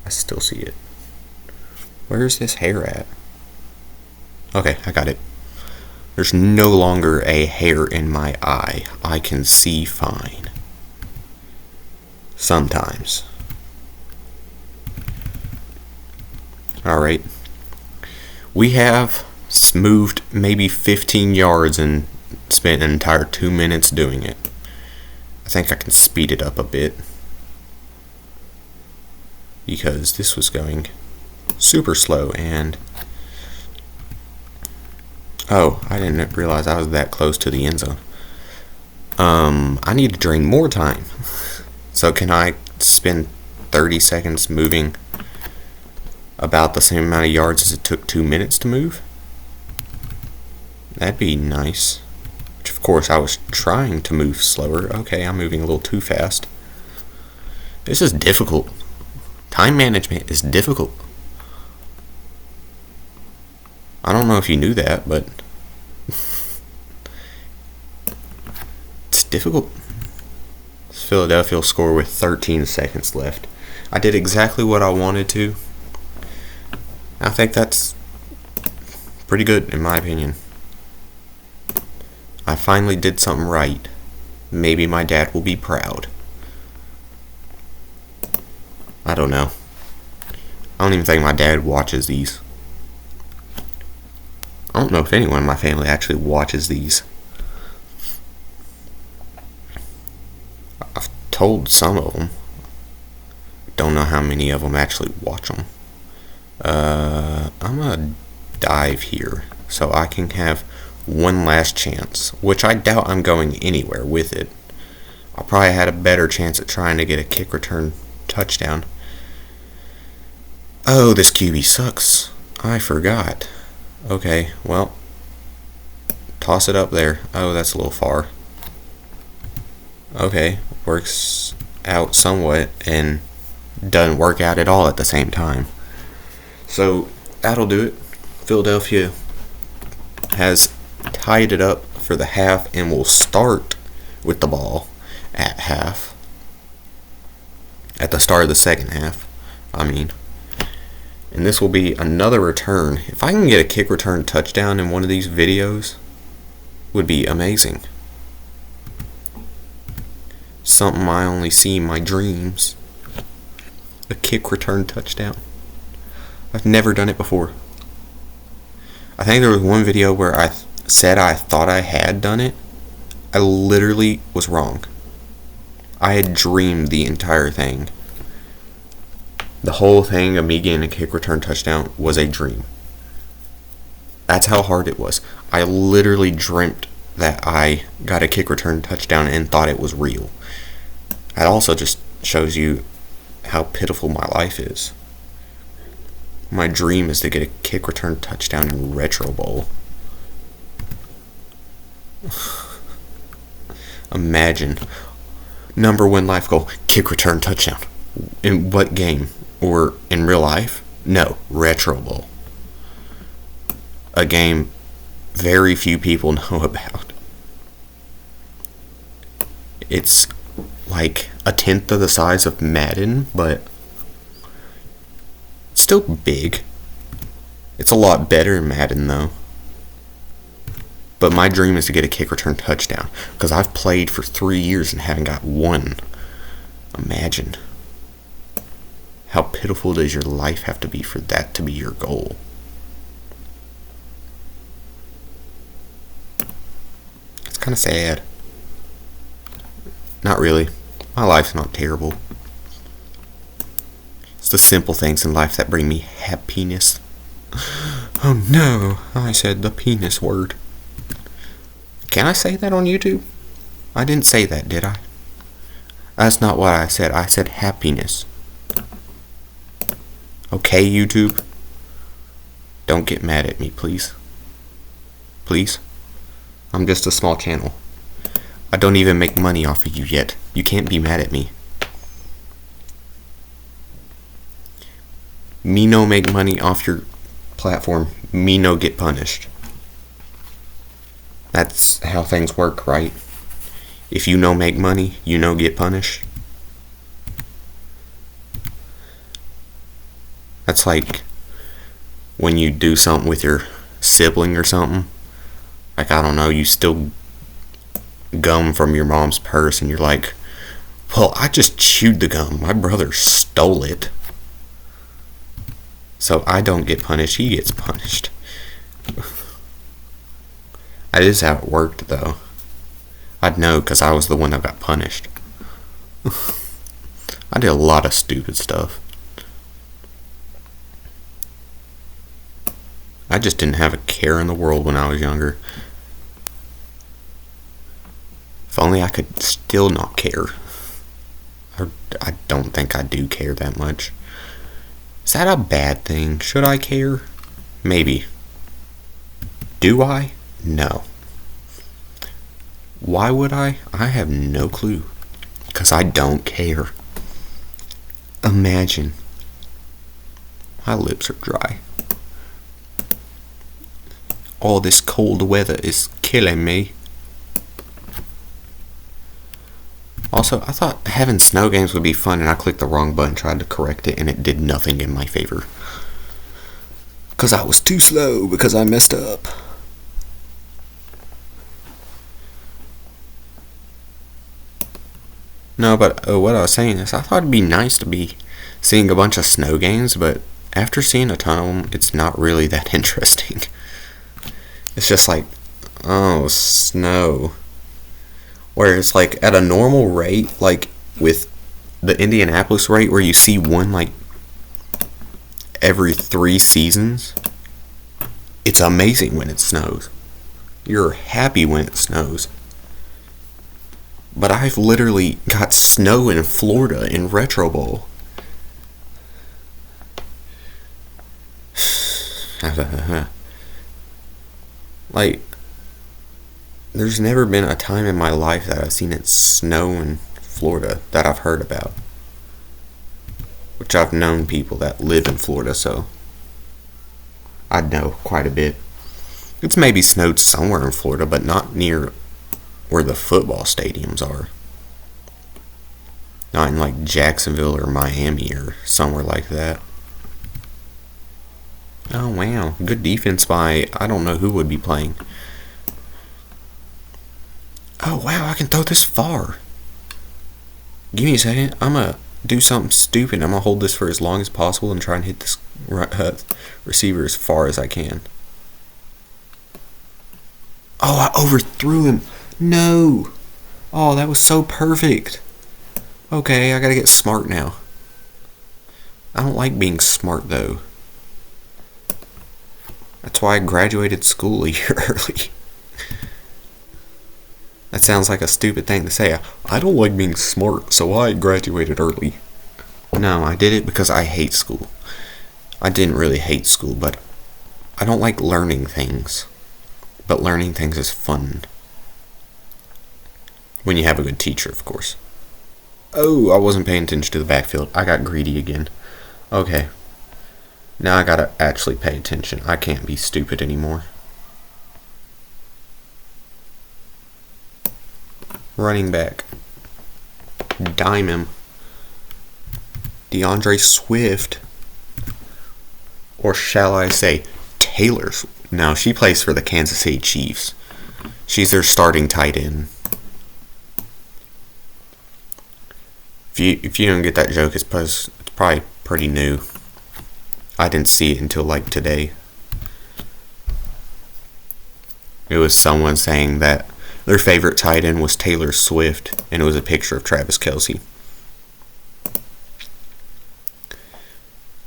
I still see it. Where's this hair at? Okay, I got it. There's no longer a hair in my eye. I can see fine. Sometimes. Alright. We have moved maybe 15 yards and spent an entire 2 minutes doing it. I think I can speed it up a bit, because this was going super slow. And oh, I didn't realize I was that close to the end zone. I need to drain more time. So can I spend 30 seconds moving about the same amount of yards as it took 2 minutes to move? That'd be nice. Which, of course, I was trying to move slower. Okay, I'm moving a little too fast. This is difficult. Time management is difficult. I don't know if you knew that, but it's difficult. Philadelphia will score with 13 seconds left. I did exactly what I wanted to. I think that's pretty good, in my opinion. I finally did something right. Maybe my dad will be proud. I don't know. I don't even think my dad watches these. I don't know if anyone in my family actually watches these. I've told some of them. Don't know how many of them actually watch them. I'm gonna dive here so I can have one last chance, which I doubt I'm going anywhere with it. I probably had a better chance at trying to get a kick return touchdown. Oh, this QB sucks. I forgot. Okay, well, toss it up there. Oh, that's a little far. Okay, works out somewhat and doesn't work out at all at the same time. So that'll do it. Philadelphia has tied it up for the half and will start with the ball at half. At the start of the second half, And this will be another return. If I can get a kick return touchdown in one of these videos, would be amazing. Something I only see in my dreams. A kick return touchdown. I've never done it before. I think there was one video where I said I thought I had done it. I literally was wrong. I had dreamed the entire thing. The whole thing of me getting a kick return touchdown was a dream. That's how hard it was. I literally dreamt that I got a kick return touchdown and thought it was real. That also just shows you how pitiful my life is. My dream is to get a kick return touchdown in Retro Bowl. Imagine. Number one life goal, kick return touchdown. In what game? Or in real life? No, Retro Bowl. A game very few people know about. It's like a tenth of the size of Madden, but it's still big. It's a lot better than Madden, though. But my dream is to get a kick return touchdown, because I've played for 3 years and haven't got one. Imagine. How pitiful does your life have to be for that to be your goal? It's kind of sad. Not really. My life's not terrible. It's the simple things in life that bring me happiness. Oh no, I said the penis word. Can I say that on YouTube? I didn't say that, did I? That's not what I said. I said happiness. Okay, YouTube? Don't get mad at me, please. Please? I'm just a small channel. I don't even make money off of you yet. You can't be mad at me. Me no make money off your platform. Me no get punished. That's how things work, right? If you no make money, you no get punished. That's like when you do something with your sibling or something. Like, I don't know, you steal gum from your mom's purse and you're like, well, I just chewed the gum. My brother stole it. So I don't get punished, he gets punished. That is how it worked, though. I'd know because I was the one that got punished. I did a lot of stupid stuff. I just didn't have a care in the world when I was younger. If only I could still not care. I don't think I do care that much. Is that a bad thing? Should I care? Maybe. Do I? No. Why would I? I have no clue. Because I don't care. Imagine. My lips are dry. All this cold weather is killing me. Also, I thought having snow games would be fun, and I clicked the wrong button, tried to correct it, and it did nothing in my favor. Because I was too slow, because I messed up. No, but what I was saying is, I thought it'd be nice to be seeing a bunch of snow games, but after seeing a ton of them, it's not really that interesting. It's just like, oh, snow. Whereas, like, at a normal rate, like, with the Indianapolis rate, where you see one, like, every 3 seasons, it's amazing when it snows. You're happy when it snows. But I've literally got snow in Florida in Retro Bowl. Like, there's never been a time in my life that I've seen it snow in Florida that I've heard about. Which I've known people that live in Florida, so I know quite a bit. It's maybe snowed somewhere in Florida, but not near where the football stadiums are. Not in like Jacksonville or Miami or somewhere like that. Oh wow, good defense by I don't know who would be playing. Oh wow, I can throw this far. Give me a second. I'm gonna do something stupid. I'm gonna hold this for as long as possible and try and hit this receiver as far as I can. Oh, I overthrew him. No. Oh, that was so perfect. Okay, I gotta get smart now. I don't like being smart though. That's why I graduated school a year early. That sounds like a stupid thing to say. I don't like being smart, so I graduated early. No, I did it because I hate school. I didn't really hate school, but I don't like learning things. But learning things is fun. When you have a good teacher, of course. Oh, I wasn't paying attention to the backfield. I got greedy again. Okay. Now I gotta actually pay attention. I can't be stupid anymore. Running back. Dime him. DeAndre Swift. Or shall I say, Taylor Swift. No, she plays for the Kansas City Chiefs. She's their starting tight end. If you don't get that joke, it's probably pretty new. I didn't see it until like today. It was someone saying that their favorite tight end was Taylor Swift, and it was a picture of Travis Kelce.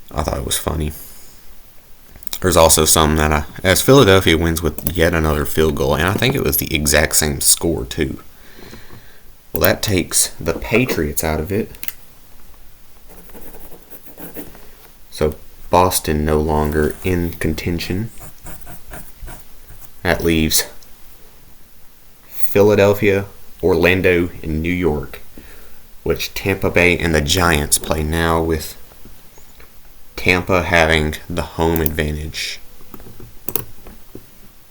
I thought it was funny. There's also some that as Philadelphia wins with yet another field goal, and I think it was the exact same score too. Well, that takes the Patriots out of it. So Boston no longer in contention. That leaves Philadelphia, Orlando, and New York, which Tampa Bay and the Giants play now with Tampa having the home advantage.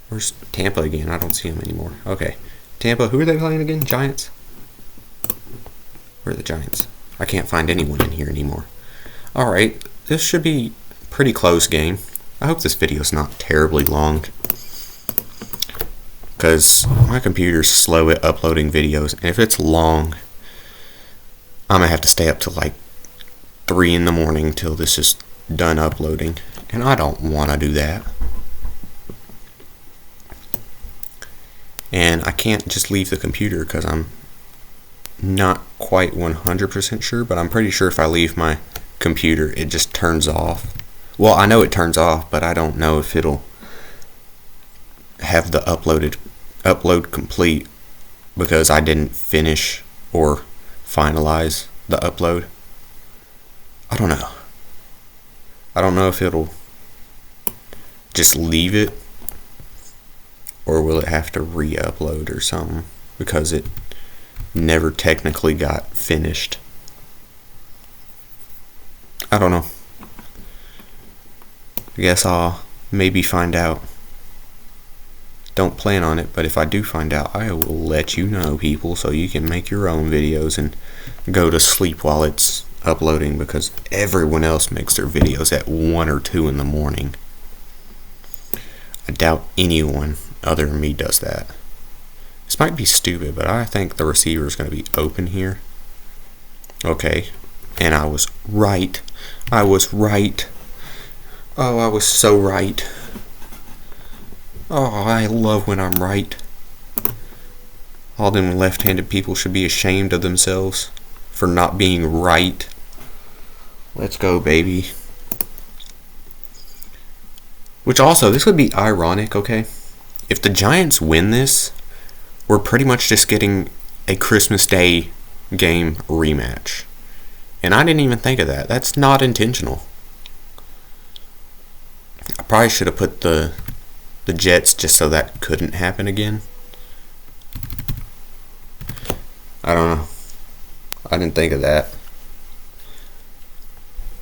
Where's Tampa again? I don't see them anymore. Okay. Tampa, who are they playing again? Giants? Where are the Giants? I can't find anyone in here anymore. Alright, this should be a pretty close game. I hope this video's not terribly long, because my computer's slow at uploading videos, and if it's long, I'm going to have to stay up till like 3 in the morning till this is done uploading, and I don't want to do that. And I can't just leave the computer because I'm not quite 100% sure, but I'm pretty sure if I leave my computer, it just turns off. Well, I know it turns off, but I don't know if it'll have the upload complete because I didn't finish or finalize the upload. I don't know. I don't know if it'll just leave it, or will it have to re-upload or something because it never technically got finished. I don't know. I guess I'll maybe find out. Don't plan on it, but if I do find out, I will let you know, people, so you can make your own videos and go to sleep while it's uploading, because everyone else makes their videos at 1 or 2 in the morning. I doubt anyone other than me does that. This might be stupid, but I think the receiver is going to be open here. Okay, and I was right. I was right. Oh, I was so right. Oh, I love when I'm right. All them left-handed people should be ashamed of themselves for not being right. Let's go, baby. Which also, this would be ironic, okay? If the Giants win this, we're pretty much just getting a Christmas Day game rematch. And I didn't even think of that. That's not intentional. I probably should have put the Jets just so that couldn't happen again. I don't know. I didn't think of that.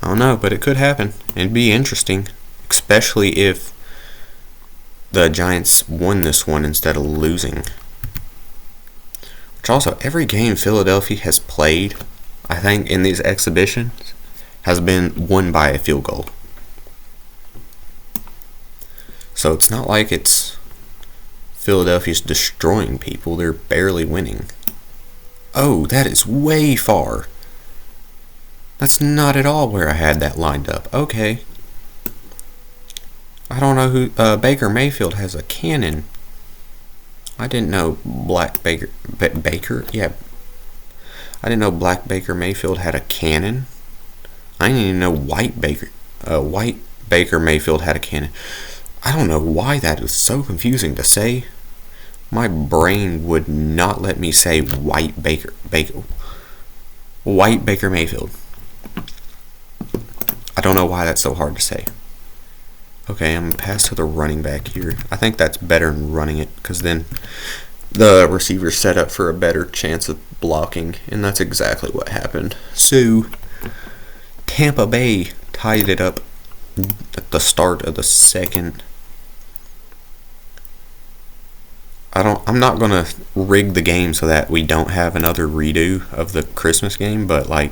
I don't know, but it could happen. It'd be interesting, especially if the Giants won this one instead of losing. Which also, every game Philadelphia has played, I think, in these exhibitions, has been won by a field goal. So it's not like it's Philadelphia's destroying people. They're barely winning. Oh, that is way far. That's not at all where I had that lined up. Okay. I don't know who... Baker Mayfield has a cannon. I didn't know Baker? Yeah. I didn't know Black Baker Mayfield had a cannon. I didn't even know White Baker Mayfield had a cannon. I don't know why that is so confusing to say. My brain would not let me say White Baker Mayfield. I don't know why that's so hard to say. Okay, I'm going to pass to the running back here. I think that's better than running it, because then the receiver's set up for a better chance of blocking, and that's exactly what happened. So, Tampa Bay tied it up at the start of the second. I'm not going to rig the game so that we don't have another redo of the Christmas game, but like,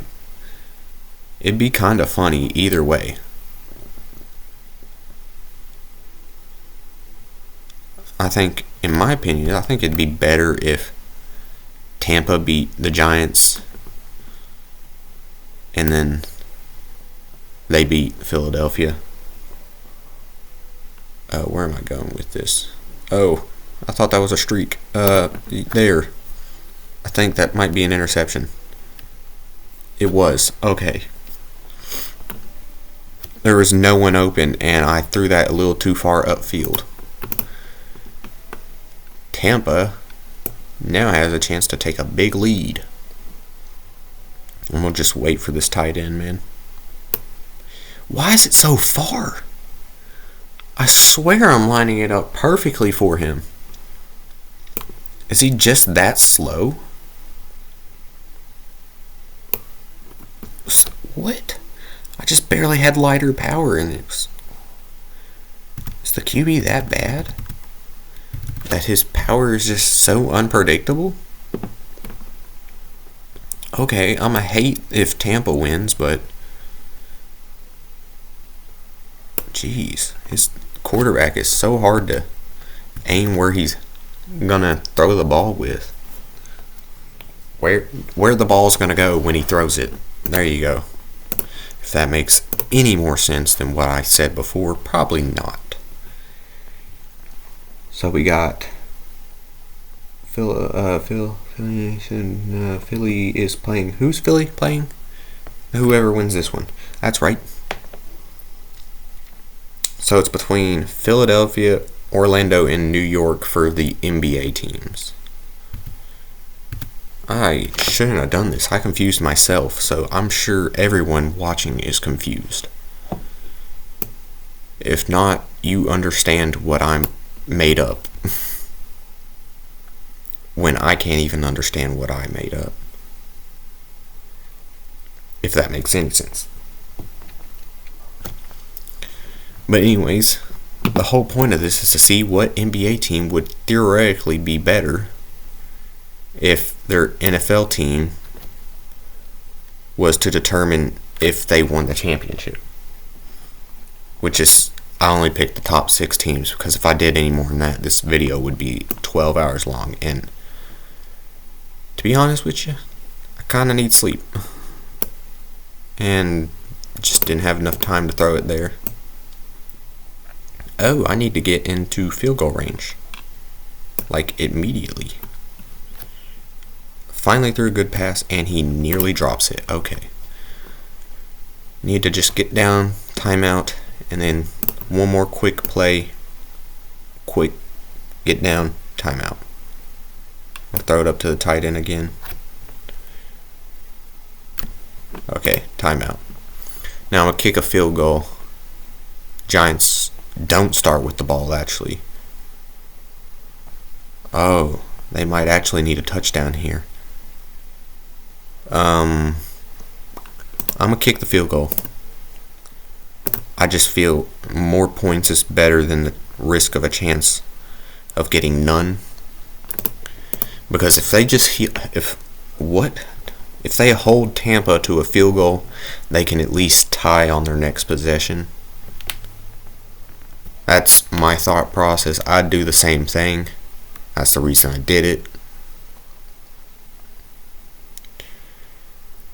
it'd be kind of funny either way. I think, in my opinion, I think it'd be better if Tampa beat the Giants and then they beat Philadelphia. Where am I going with this? Oh, I thought that was a streak. There. I think that might be an interception. It was. Okay. There was no one open, and I threw that a little too far upfield. Tampa now has a chance to take a big lead. And we'll just wait for this tight end, man. Why is it so far? I swear I'm lining it up perfectly for him. Is he just that slow? What? I just barely had lighter power, and is the QB that bad? That his power is just so unpredictable? Okay, I'ma hate if Tampa wins, but jeez, his quarterback is so hard to aim where he's gonna throw the ball with. Where the ball's gonna go when he throws it. There you go. If that makes any more sense than what I said before, probably not. So we got Philly is playing. Who's Philly playing? Whoever wins this one. That's right. So it's between Philadelphia, Orlando, and New York for the NBA teams. I shouldn't have done this. I confused myself, so I'm sure everyone watching is confused. If not, you understand what I'm made up. When I can't even understand what I made up. If that makes any sense. But anyways, the whole point of this is to see what NBA team would theoretically be better if their NFL team was to determine if they won the championship. Which is, I only picked the top 6 teams, because if I did any more than that, this video would be 12 hours long. And to be honest with you, I kind of need sleep. And just didn't have enough time to throw it there. Oh, I need to get into field goal range. Like, immediately. Finally threw a good pass, and he nearly drops it. Okay. Need to just get down, timeout, and then one more quick play. Quick, get down, timeout. I'll throw it up to the tight end again. Okay, timeout. Now I'm going to kick a field goal. Giants don't start with the ball, actually. Oh, they might actually need a touchdown here. I'm going to kick the field goal. I just feel more points is better than the risk of a chance of getting none. Because if they just if they hold Tampa to a field goal, they can at least tie on their next possession. That's my thought process. I'd do the same thing. That's the reason I did it.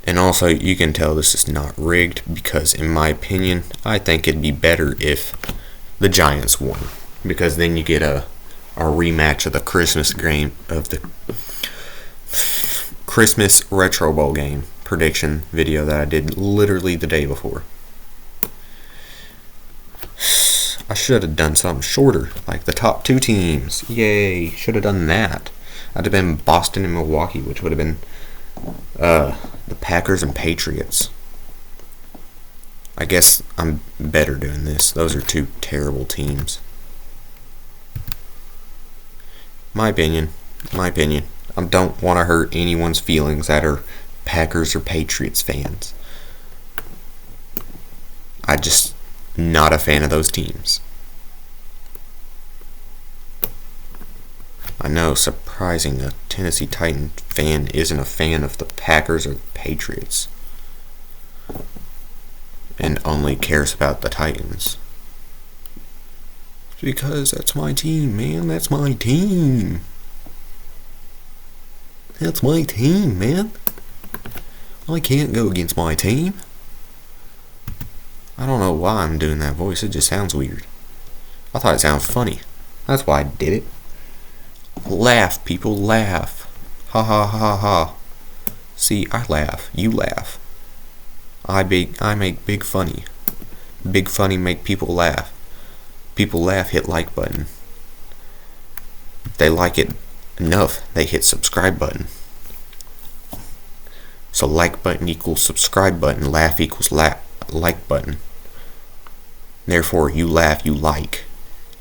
And also, you can tell this is not rigged, because in my opinion, I think it'd be better if the Giants won, because then you get a rematch of the Christmas game, of the Christmas Retro Bowl game prediction video that I did literally the day before. I should have done something shorter, like the top 2 teams. Yay, should have done that. I'd have been Boston and Milwaukee, which would have been the Packers and Patriots. I guess I'm better doing this. Those are 2 terrible teams. My opinion. I don't want to hurt anyone's feelings that are Packers or Patriots fans. I just not a fan of those teams. I know, surprising, a Tennessee Titan fan isn't a fan of the Packers or the Patriots and only cares about the Titans. Because that's my team, man. That's my team. That's my team, man. I can't go against my team. I don't know why I'm doing that voice. It just sounds weird. I thought it sounded funny. That's why I did it. Laugh, people, laugh. Ha ha ha ha. See, I laugh. You laugh. I make big funny. Big funny make people laugh. People laugh, hit like button. If they like it enough, they hit subscribe button. So like button equals subscribe button. Laugh equals like button. Therefore, you laugh, you like.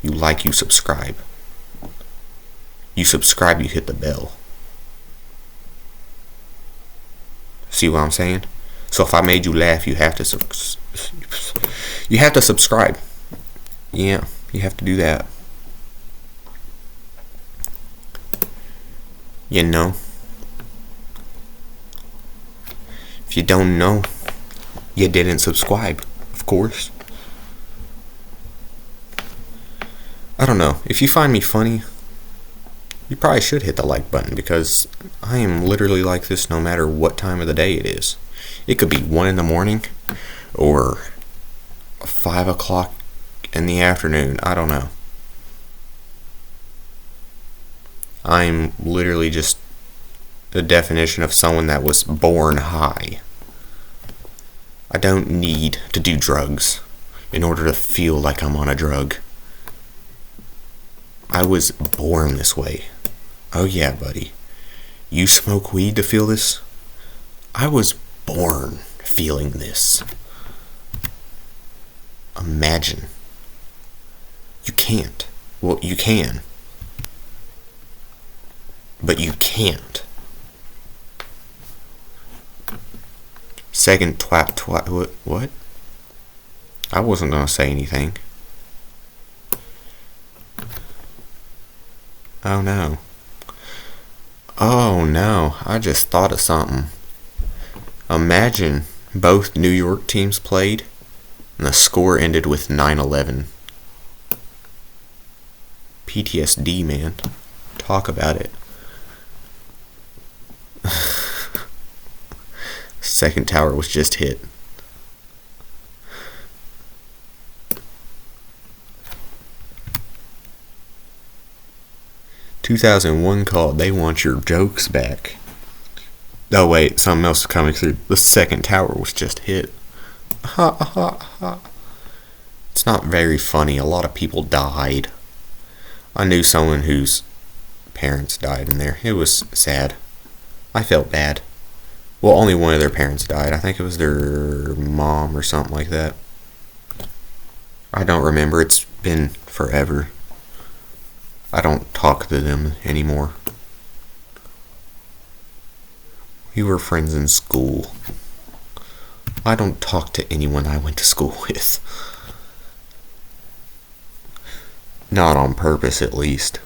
You like, you subscribe. You subscribe, you hit the bell. See what I'm saying? So if I made you laugh, you have to subscribe. Yeah, you have to do that. You know. If you don't know, you didn't subscribe, of course. I don't know. If you find me funny, you probably should hit the like button, because I am literally like this no matter what time of the day it is. It could be 1 in the morning or 5 o'clock in the afternoon. I don't know. I'm literally just the definition of someone that was born high. I don't need to do drugs in order to feel like I'm on a drug. I was born this way. Oh yeah, buddy. You smoke weed to feel this? I was born feeling this. Imagine. You can't. Well, you can. But you can't. Second twat. What? I wasn't gonna say anything. Oh no. Oh no, I just thought of something. Imagine both New York teams played and the score ended with 9-11. PTSD, man. Talk about it. Second tower was just hit. "2001 called. They want your jokes back." Oh wait, something else is coming through. The second tower was just hit. Ha ha ha. It's not very funny. A lot of people died. I knew someone whose parents died in there. It was sad. I felt bad. Well, only one of their parents died. I think it was their mom or something like that. I don't remember. It's been forever. I don't talk to them anymore. We were friends in school. I don't talk to anyone I went to school with. Not on purpose, at least.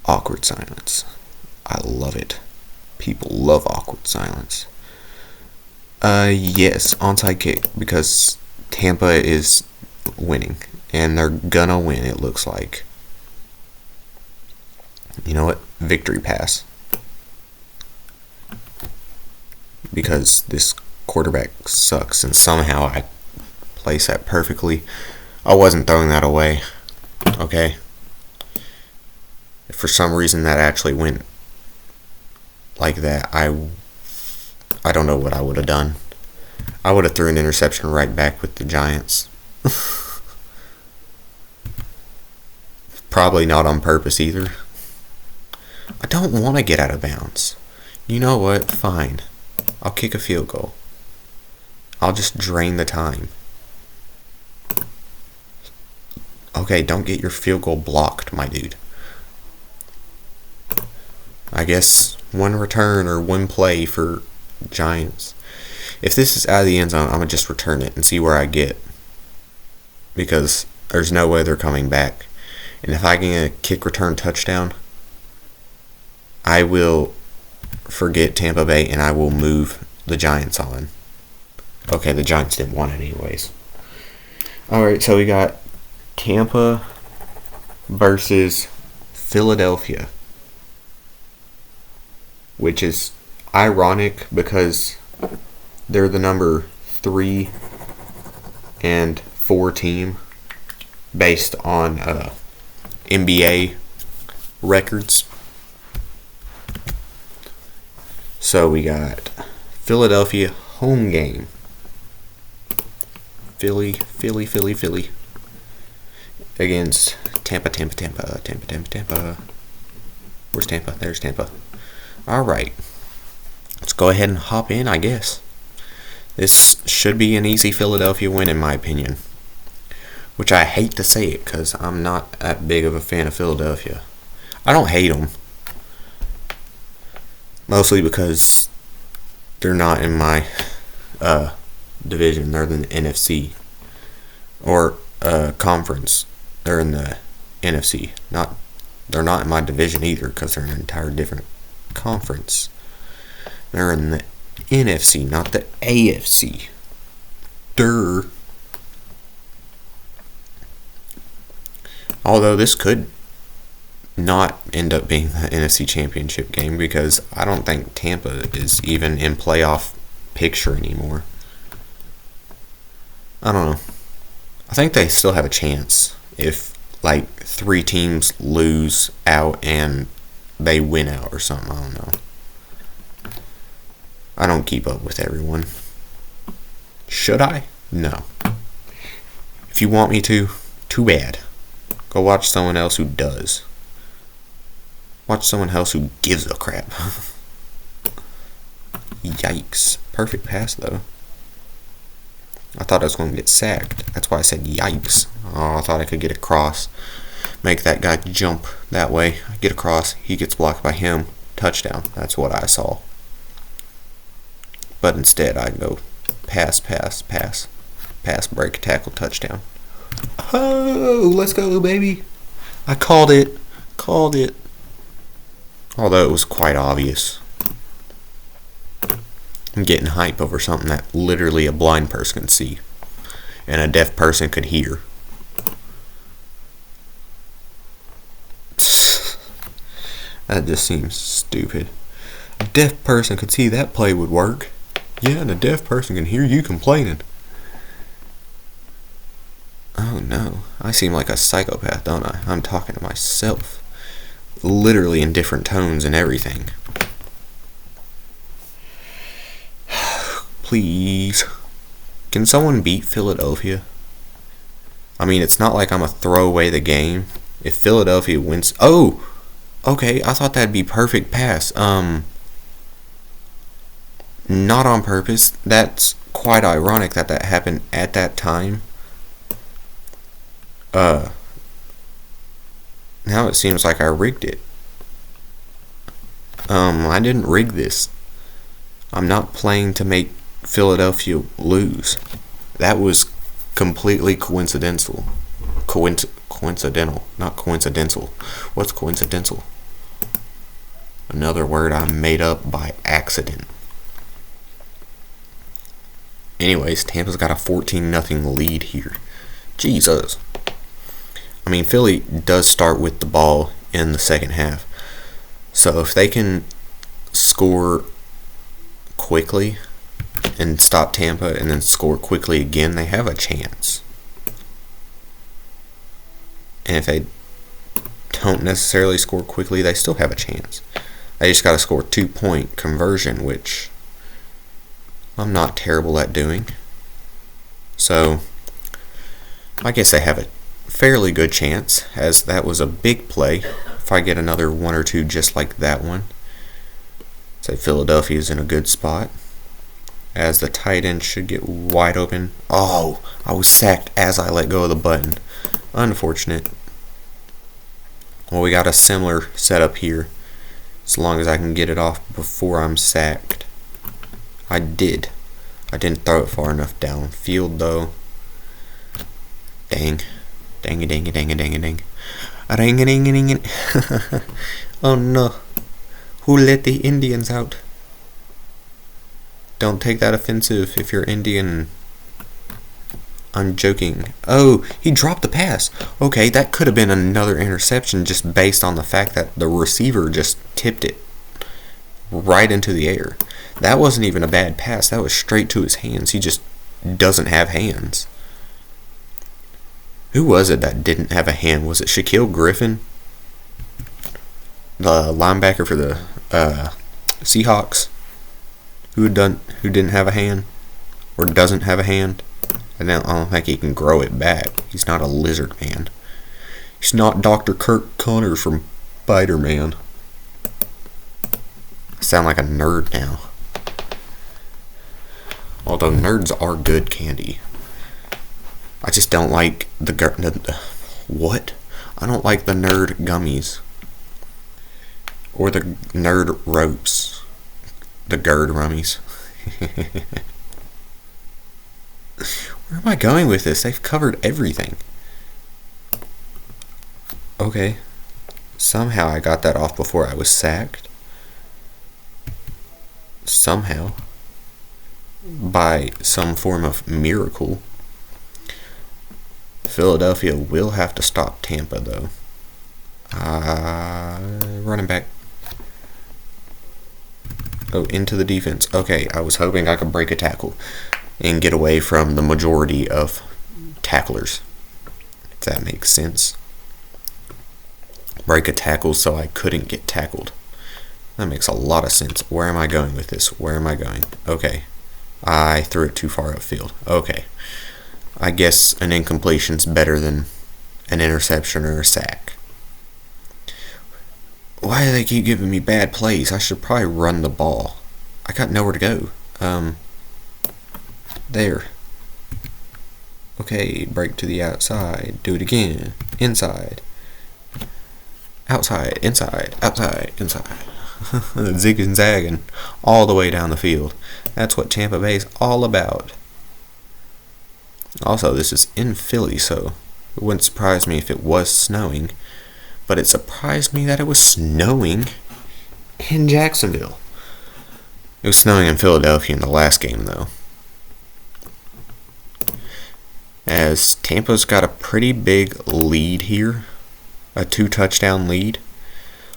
Awkward silence. I love it. People love awkward silence. Yes, onside kick, because Tampa is winning, and they're gonna win, it looks like. You know what? Victory pass. Because this quarterback sucks, and somehow I place that perfectly. I wasn't throwing that away. Okay? If for some reason that actually went like that, I don't know what I would have done. I would have threw an interception right back with the Giants. Probably not on purpose either. I don't want to get out of bounds. You know what? Fine. I'll kick a field goal. I'll just drain the time. Okay, don't get your field goal blocked, my dude. I guess one return or one play for Giants. If this is out of the end zone, I'm going to just return it and see where I get. Because there's no way they're coming back. And if I get a kick return touchdown, I will forget Tampa Bay and I will move the Giants on. Okay, the Giants didn't want it anyways. Alright, so we got Tampa versus Philadelphia. Which is ironic because they're the number 3 and 4 team based on NBA records. So we got Philadelphia home game. Philly against Tampa. Where's Tampa? There's Tampa. Alright. Let's go ahead and hop in, I guess. This should be an easy Philadelphia win, in my opinion. Which I hate to say it, because I'm not that big of a fan of Philadelphia. I don't hate them. Mostly because they're not in my division. They're in the NFC or conference. They're in the NFC. They're not in my division either because they're in an entire different conference. They're in the NFC, not the AFC. Durr. Although this could not end up being the NFC Championship game because I don't think Tampa is even in playoff picture anymore. I don't know. I think they still have a chance if like 3 teams lose out and they win out or something. I don't know. I don't keep up with everyone. Should I? No. If you want me to, too bad. Go watch someone else who does. Watch someone else who gives a crap. Yikes. Perfect pass, though. I thought I was going to get sacked. That's why I said yikes. Oh, I thought I could get across. Make that guy jump that way. I get across. He gets blocked by him. Touchdown. That's what I saw. But instead, I go pass, break, tackle, touchdown. Oh, let's go, baby. I called it. Although it was quite obvious. I'm getting hype over something that literally a blind person can see and a deaf person could hear. That just seems stupid. A deaf person could see that play would work. Yeah, and a deaf person can hear you complaining. Oh no, I seem like a psychopath, don't I? I'm talking to myself. Literally in different tones and everything. Please. Can someone beat Philadelphia? I mean, it's not like I'm going to throw away the game. If Philadelphia wins... Oh! Okay, I thought that'd be perfect pass. Not on purpose. That's quite ironic that happened at that time. Now it seems like I rigged it. I didn't rig this. I'm not playing to make Philadelphia lose. That was completely coincidental. Coincidental, not coincidental. What's coincidental? Another word I made up by accident. Anyways, Tampa's got a 14-0 lead here. Jesus. I mean, Philly does start with the ball in the second half. So if they can score quickly and stop Tampa and then score quickly again, they have a chance. And if they don't necessarily score quickly, they still have a chance. They just got to score 2-point conversion, which I'm not terrible at doing. So I guess they have a fairly good chance, as that was a big play. If I get another 1 or 2 just like that one, say Philadelphia's in a good spot, as the tight end should get wide open. Oh, I was sacked as I let go of the button. Unfortunate. Well, we got a similar setup here, as long as I can get it off before I'm sacked. I did. I didn't throw it far enough downfield, though. Dang. Dang. Ring. Oh no. Who let the Indians out? Don't take that offensive if you're Indian. I'm joking. Oh, he dropped the pass. Okay, that could have been another interception just based on the fact that the receiver just tipped it right into the air. That wasn't even a bad pass. That was straight to his hands. He just doesn't have hands. Who was it that didn't have a hand? Was it Shaquille Griffin? The linebacker for the Seahawks? Who didn't have a hand? Or doesn't have a hand? I don't think he can grow it back. He's not a lizard man. He's not Dr. Kirk Connors from Spider-Man. I sound like a nerd now. Although nerds are good candy. I just don't like what? I don't like the nerd gummies. Or the nerd ropes. The Gerd Rummies. Where am I going with this? They've covered everything. Okay. Somehow I got that off before I was sacked. Somehow. By some form of miracle. Philadelphia will have to stop Tampa, though. Running back. Oh, into the defense. Okay, I was hoping I could break a tackle and get away from the majority of tacklers. If that makes sense. Break a tackle so I couldn't get tackled. That makes a lot of sense. Where am I going with this? Where am I going? Okay. I threw it too far upfield. Okay. I guess an incompletion's better than an interception or a sack. Why do they keep giving me bad plays? I should probably run the ball. I got nowhere to go. There. Okay, break to the outside. Do it again. Inside. Outside, inside, outside, inside. Zig and zagging all the way down the field. That's what Tampa Bay's all about. Also, this is in Philly, so it wouldn't surprise me if it was snowing. But it surprised me that it was snowing in Jacksonville. It was snowing in Philadelphia in the last game, though. As Tampa's got a pretty big lead here. A 2-touchdown lead.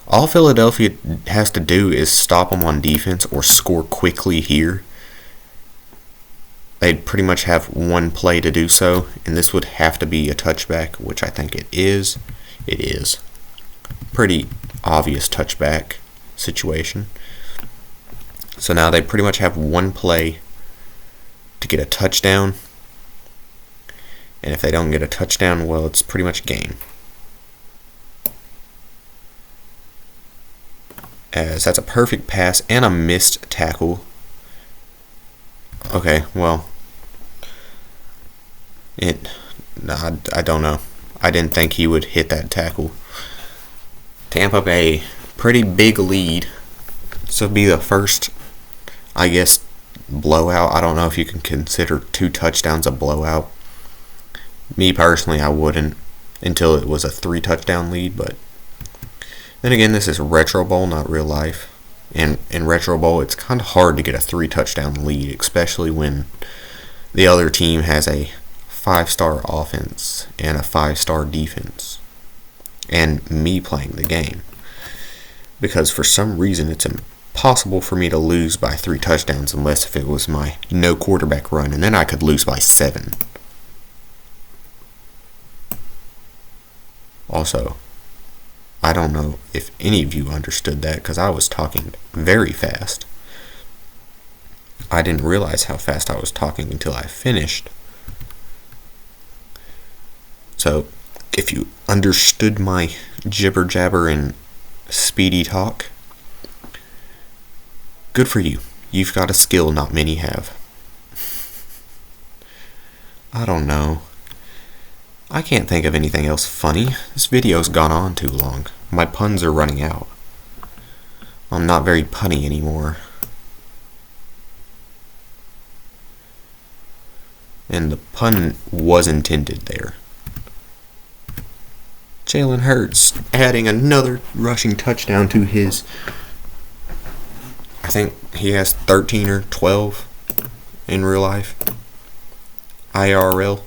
All Philadelphia has to do is stop them on defense or score quickly here. They'd pretty much have one play to do so, and this would have to be a touchback, which I think it is. It is. Pretty obvious touchback situation. So now they pretty much have one play to get a touchdown. And if they don't get a touchdown, well, it's pretty much game. As that's a perfect pass and a missed tackle. Okay, well, I don't know. I didn't think he would hit that tackle. Tampa Bay, pretty big lead. This will be the first, I guess, blowout. I don't know if you can consider 2 touchdowns a blowout. Me personally, I wouldn't until it was a 3-touchdown lead, but then again, this is Retro Bowl, not real life. And in Retro Bowl, it's kind of hard to get a 3-touchdown lead, especially when the other team has a 5-star offense and a 5-star defense. And me playing the game. Because for some reason, it's impossible for me to lose by 3 touchdowns unless if it was my no quarterback run, and then I could lose by 7. Also, I don't know if any of you understood that because I was talking very fast. I didn't realize how fast I was talking until I finished. So, if you understood my jibber jabber and speedy talk, good for you. You've got a skill not many have. I don't know. I can't think of anything else funny. This video's gone on too long. My puns are running out. I'm not very punny anymore. And the pun was intended there. Jalen Hurts adding another rushing touchdown to his, I think he has 13 or 12 in real life. IRL.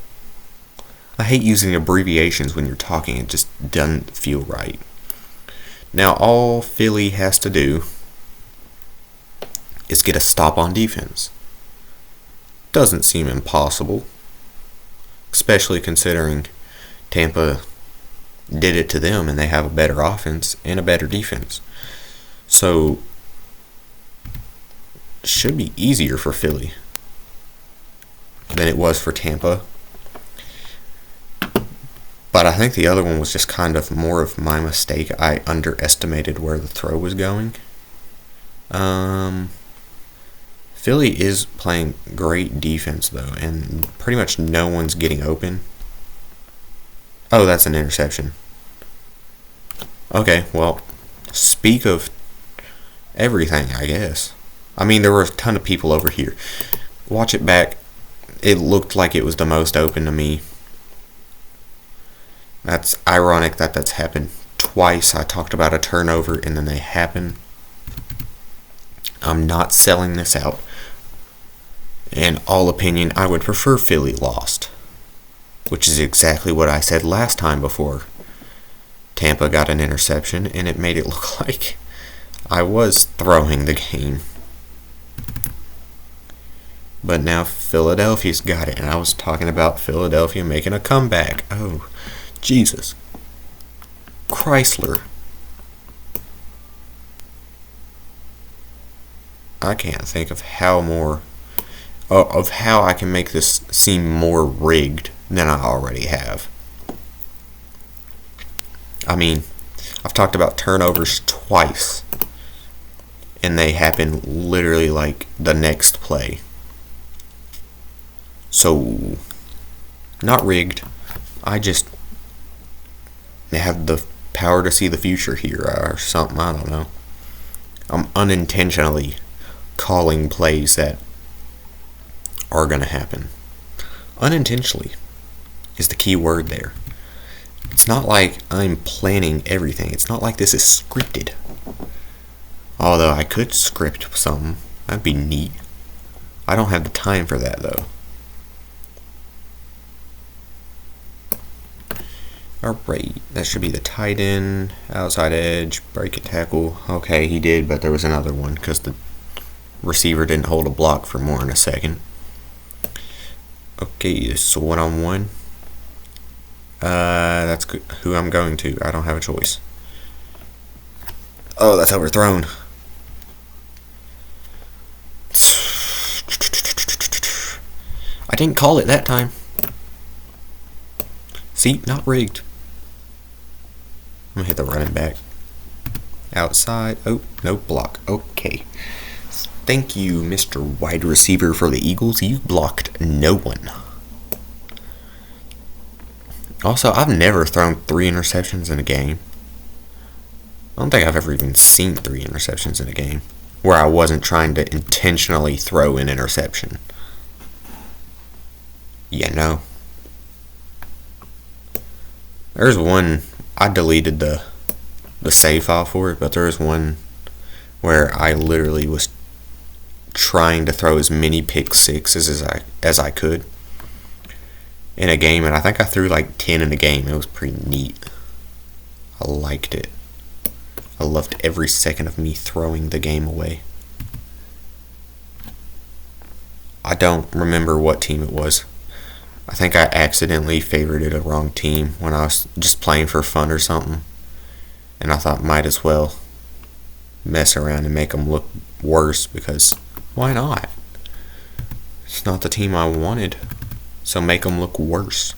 I hate using abbreviations when you're talking. It just doesn't feel right. Now all Philly has to do is get a stop on defense. Doesn't seem impossible, especially considering Tampa did it to them and they have a better offense and a better defense. So it should be easier for Philly than it was for Tampa. But I think the other one was just kind of more of my mistake. I underestimated where the throw was going. Philly is playing great defense, though, and pretty much no one's getting open. Oh, that's an interception. Okay, well, speak of everything, I guess. I mean, there were a ton of people over here. Watch it back. It looked like it was the most open to me. That's ironic that that's happened twice. I talked about a turnover and then they happen. I'm not selling this out. In all opinion, I would prefer Philly lost, which is exactly what I said last time before Tampa got an interception, and it made it look like I was throwing the game. But now Philadelphia's got it, and I was talking about Philadelphia making a comeback. Oh, Jesus. Chrysler. I can't think of how I can make this seem more rigged than I already have. I mean, I've talked about turnovers twice, and they happen literally like the next play. So, not rigged. I just have the power to see the future here or something. I don't know. I'm unintentionally calling plays that are going to happen. Unintentionally is the key word there. It's not like I'm planning everything. It's not like this is scripted. Although I could script something. That'd be neat. I don't have the time for that though. Alright, that should be the tight end, outside edge, break a tackle. Okay, he did, but there was another one because the receiver didn't hold a block for more than a second. Okay, this is a one-on-one. That's who I'm going to. I don't have a choice. Oh, that's overthrown. I didn't call it that time. See, not rigged. I'm gonna hit the running back. Outside. Oh, no block. Okay. Thank you, Mr. Wide Receiver for the Eagles. You blocked no one. Also, I've never thrown 3 interceptions in a game. I don't think I've ever even seen 3 interceptions in a game where I wasn't trying to intentionally throw an interception. Yeah, no. There's one, I deleted the save file for it, but there was one where I literally was trying to throw as many pick sixes as I could in a game, and I think I threw like 10 in a game. It was pretty neat. I liked it. I loved every second of me throwing the game away. I don't remember what team it was. I think I accidentally favorited a wrong team when I was just playing for fun or something, and I thought might as well mess around and make them look worse, because why not? It's not the team I wanted, so make them look worse.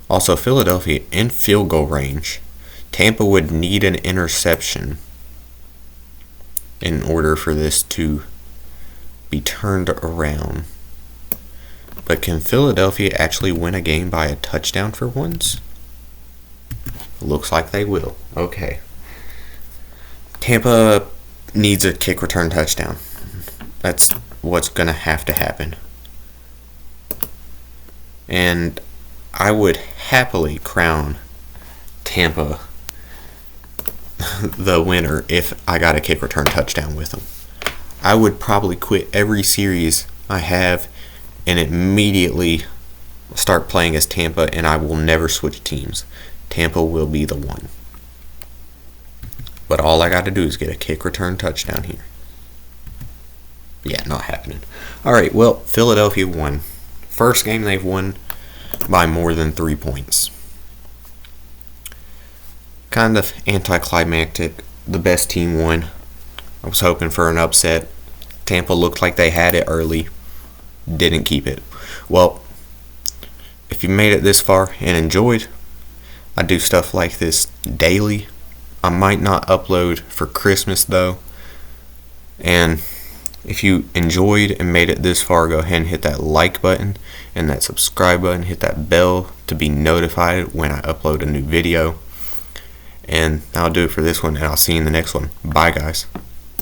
Also, Philadelphia in field goal range. Tampa would need an interception in order for this to be turned around. But can Philadelphia actually win a game by a touchdown for once? Looks like they will. Okay. Tampa needs a kick return touchdown. That's what's going to happen. And I would happily crown Tampa the winner if I got a kick return touchdown with them. I would probably quit every series I have and immediately start playing as Tampa, and I will never switch teams. Tampa will be the one. But all I got to do is get a kick return touchdown here. Yeah, not happening. Alright, well, Philadelphia won. First game they've won by more than 3 points. Kind of anticlimactic. The best team won. I was hoping for an upset. Tampa looked like they had it early. Didn't keep it. Well, if you made it this far and enjoyed, I do stuff like this daily. I might not upload for Christmas though. And if you enjoyed and made it this far, go ahead and hit that like button and that subscribe button. Hit that bell to be notified when I upload a new video. And that'll do it for this one, and I'll see you in the next one. Bye, guys.